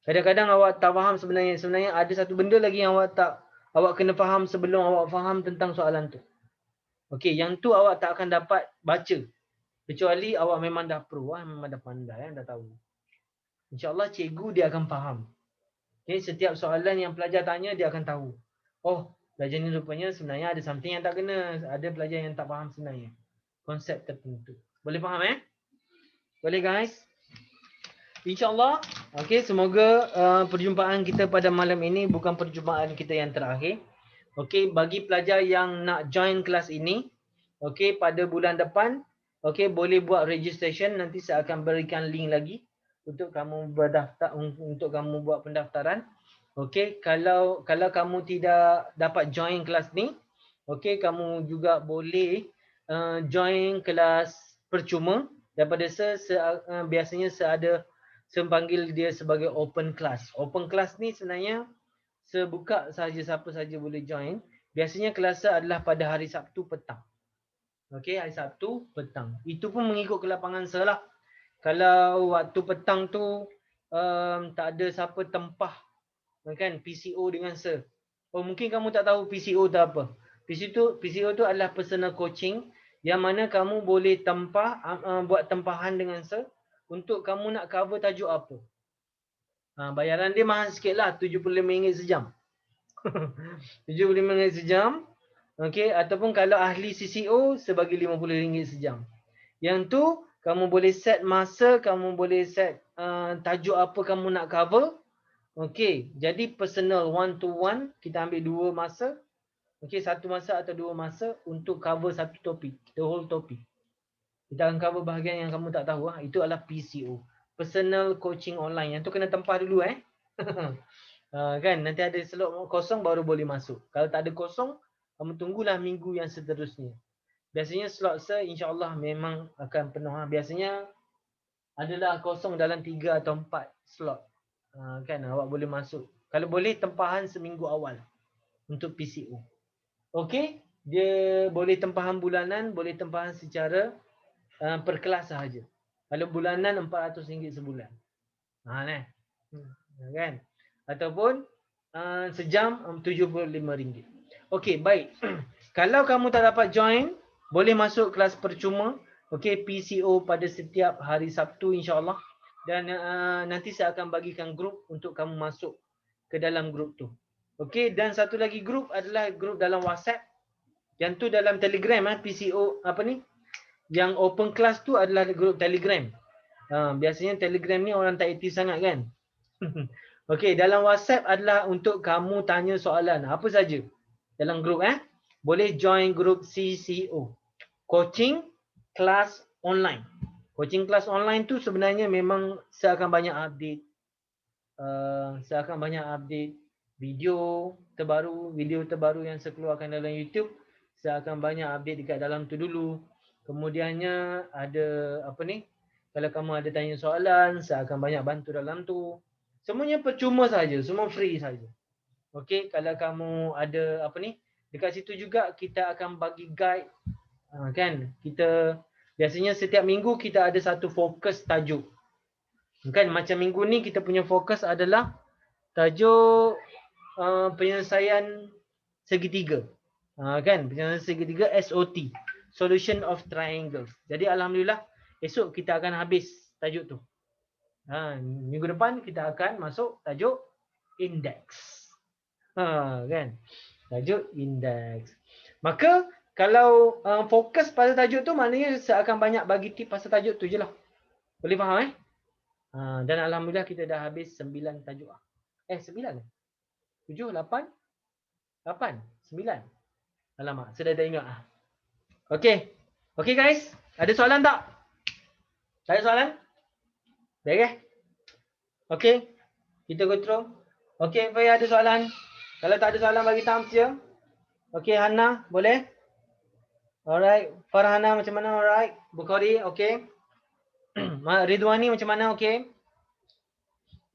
Kadang-kadang awak tak faham sebenarnya ada satu benda lagi yang awak kena faham sebelum awak faham tentang soalan tu. Okey, yang tu awak tak akan dapat baca kecuali awak memang dah pro, memang dah pandai, dah tahu. InsyaAllah cikgu dia akan faham. Okay, setiap soalan yang pelajar tanya dia akan tahu. Oh, pelajar ni rupanya sebenarnya ada something yang tak kena. Ada pelajar yang tak faham sebenarnya konsep tertentu. Boleh faham Boleh guys? InsyaAllah. Okay, semoga perjumpaan kita pada malam ini bukan perjumpaan kita yang terakhir. Okay, bagi pelajar yang nak join kelas ini, okay, pada bulan depan, okay, boleh buat registration. Nanti saya akan berikan link lagi untuk kamu berdaftar, untuk kamu buat pendaftaran. Okey, kalau kamu tidak dapat join kelas ni, okey, kamu juga boleh join kelas percuma daripada biasanya saya panggil dia sebagai open class. Open class ni sebenarnya saya buka sahaja siapa saja boleh join. Biasanya kelasa adalah pada hari Sabtu petang. Okey, hari Sabtu petang. Itu pun mengikut ke lapangan selah. Kalau waktu petang tu tak ada siapa tempah kan PCO dengan sir. Oh, mungkin kamu tak tahu PCO tu apa. PCO tu adalah personal coaching yang mana kamu boleh tempah buat tempahan dengan sir untuk kamu nak cover tajuk apa. Bayaran dia mahal sikit lah, RM75 sejam. RM75 sejam. Okey, ataupun kalau ahli CCO sebagi RM50 sejam. Yang tu kamu boleh set masa, kamu boleh set tajuk apa kamu nak cover. Okey, jadi personal one to one, kita ambil 2 masa. Okey, 1 masa atau 2 masa untuk cover satu topik, the whole topik. Kita akan cover bahagian yang kamu tak tahu itu adalah PCO, personal coaching online. Yang tu kena tempah dulu kan nanti ada slot kosong baru boleh masuk. Kalau tak ada kosong, kamu tunggulah minggu yang seterusnya. Biasanya slot insya-Allah memang akan penuh. Biasanya adalah kosong dalam 3 atau 4 slot. Kan awak boleh masuk. Kalau boleh tempahan seminggu awal untuk PCO. Okey, dia boleh tempahan bulanan, boleh tempahan secara per kelas sahaja. Kalau bulanan RM400 sebulan. Kan? Ataupun sejam RM75. Okey, baik. Kalau kamu tak dapat join, boleh masuk kelas percuma. Okey, PCO pada setiap hari Sabtu insya-Allah. Dan nanti saya akan bagikan grup untuk kamu masuk ke dalam grup tu. Okey, dan satu lagi grup adalah grup dalam WhatsApp. Yang tu dalam Telegram PCO apa ni? Yang open class tu adalah grup Telegram. Biasanya Telegram ni orang tak aktif sangat kan? Okey, dalam WhatsApp adalah untuk kamu tanya soalan apa saja. Dalam grup boleh join grup CCO. Coaching Class Online. Coaching Class Online tu sebenarnya memang saya akan banyak update. Saya akan banyak update video terbaru yang saya keluarkan dalam YouTube. Saya akan banyak update dekat dalam tu dulu. Kemudiannya ada apa ni? Kalau kamu ada tanya soalan, saya akan banyak bantu dalam tu. Semuanya percuma saja, semua free saja. Okey, kalau kamu ada apa ni? Dekat situ juga kita akan bagi guide kan? Kita biasanya setiap minggu kita ada satu fokus tajuk. Kan macam minggu ni kita punya fokus adalah tajuk penyelesaian segitiga. Kan penyelesaian segitiga SOT, Solution of Triangles. Jadi alhamdulillah esok kita akan habis tajuk tu. Minggu depan kita akan masuk tajuk index. Kan? Tajuk index. Maka kalau fokus pada tajuk tu maknanya saya akan banyak bagi tip pasal tajuk tu je lah. Boleh faham dan alhamdulillah kita dah habis 9 tajuk. 9 7, 8, 9. Alamak, saya dah tak ingat. Okey. Okey guys, ada soalan tak? Tak ada soalan? Baik Okey. Kita go through. Okey, Fai ada soalan? Kalau tak ada soalan bagi thumbs je. Okey, Hana, boleh? Alright. Farhana macam mana? Alright. Bukhari, okey. Ridwani macam mana? Okey.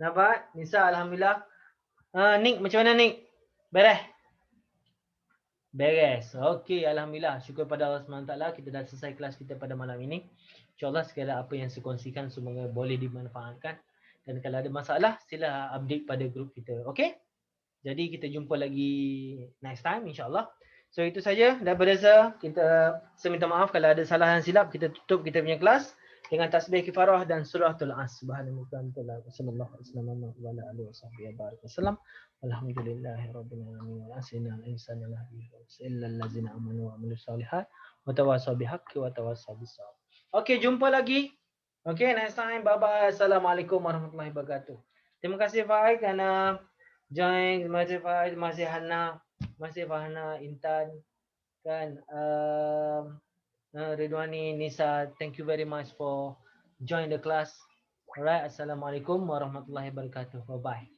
Dapat? Nisa, alhamdulillah. Nick, macam mana Nick? Beres? Beres. Okey, alhamdulillah. Syukur pada Allah SWT kita dah selesai kelas kita pada malam ini. InsyaAllah segala apa yang saya kongsikan semoga boleh dimanfaatkan. Dan kalau ada masalah, sila update pada grup kita. Okey? Jadi kita jumpa lagi next time insyaAllah. So itu saja daripada saya. Saya minta maaf kalau ada salah dan silap. Kita tutup kita punya kelas dengan tasbih kifarah dan suratul as. Subhanallahi sallallahu alaihi wasallam. Alhamdulillahirabbil alamin. Asina al-insana lahdi illal ladzina amanu wa amilus solihat wa tawassaw bihaqqi wa tawassaw bis-sabr. Okey, jumpa lagi. Okey, next time. Bye bye. Assalamualaikum warahmatullahi wabarakatuh. Terima kasih Faik kerana join. Terima kasih Faik, terima kasih Hana, terima kasih Fahana, Intan kan, Ridwani, Nisa, thank you very much for join the class. Alright, assalamualaikum warahmatullahi wabarakatuh. Bye bye.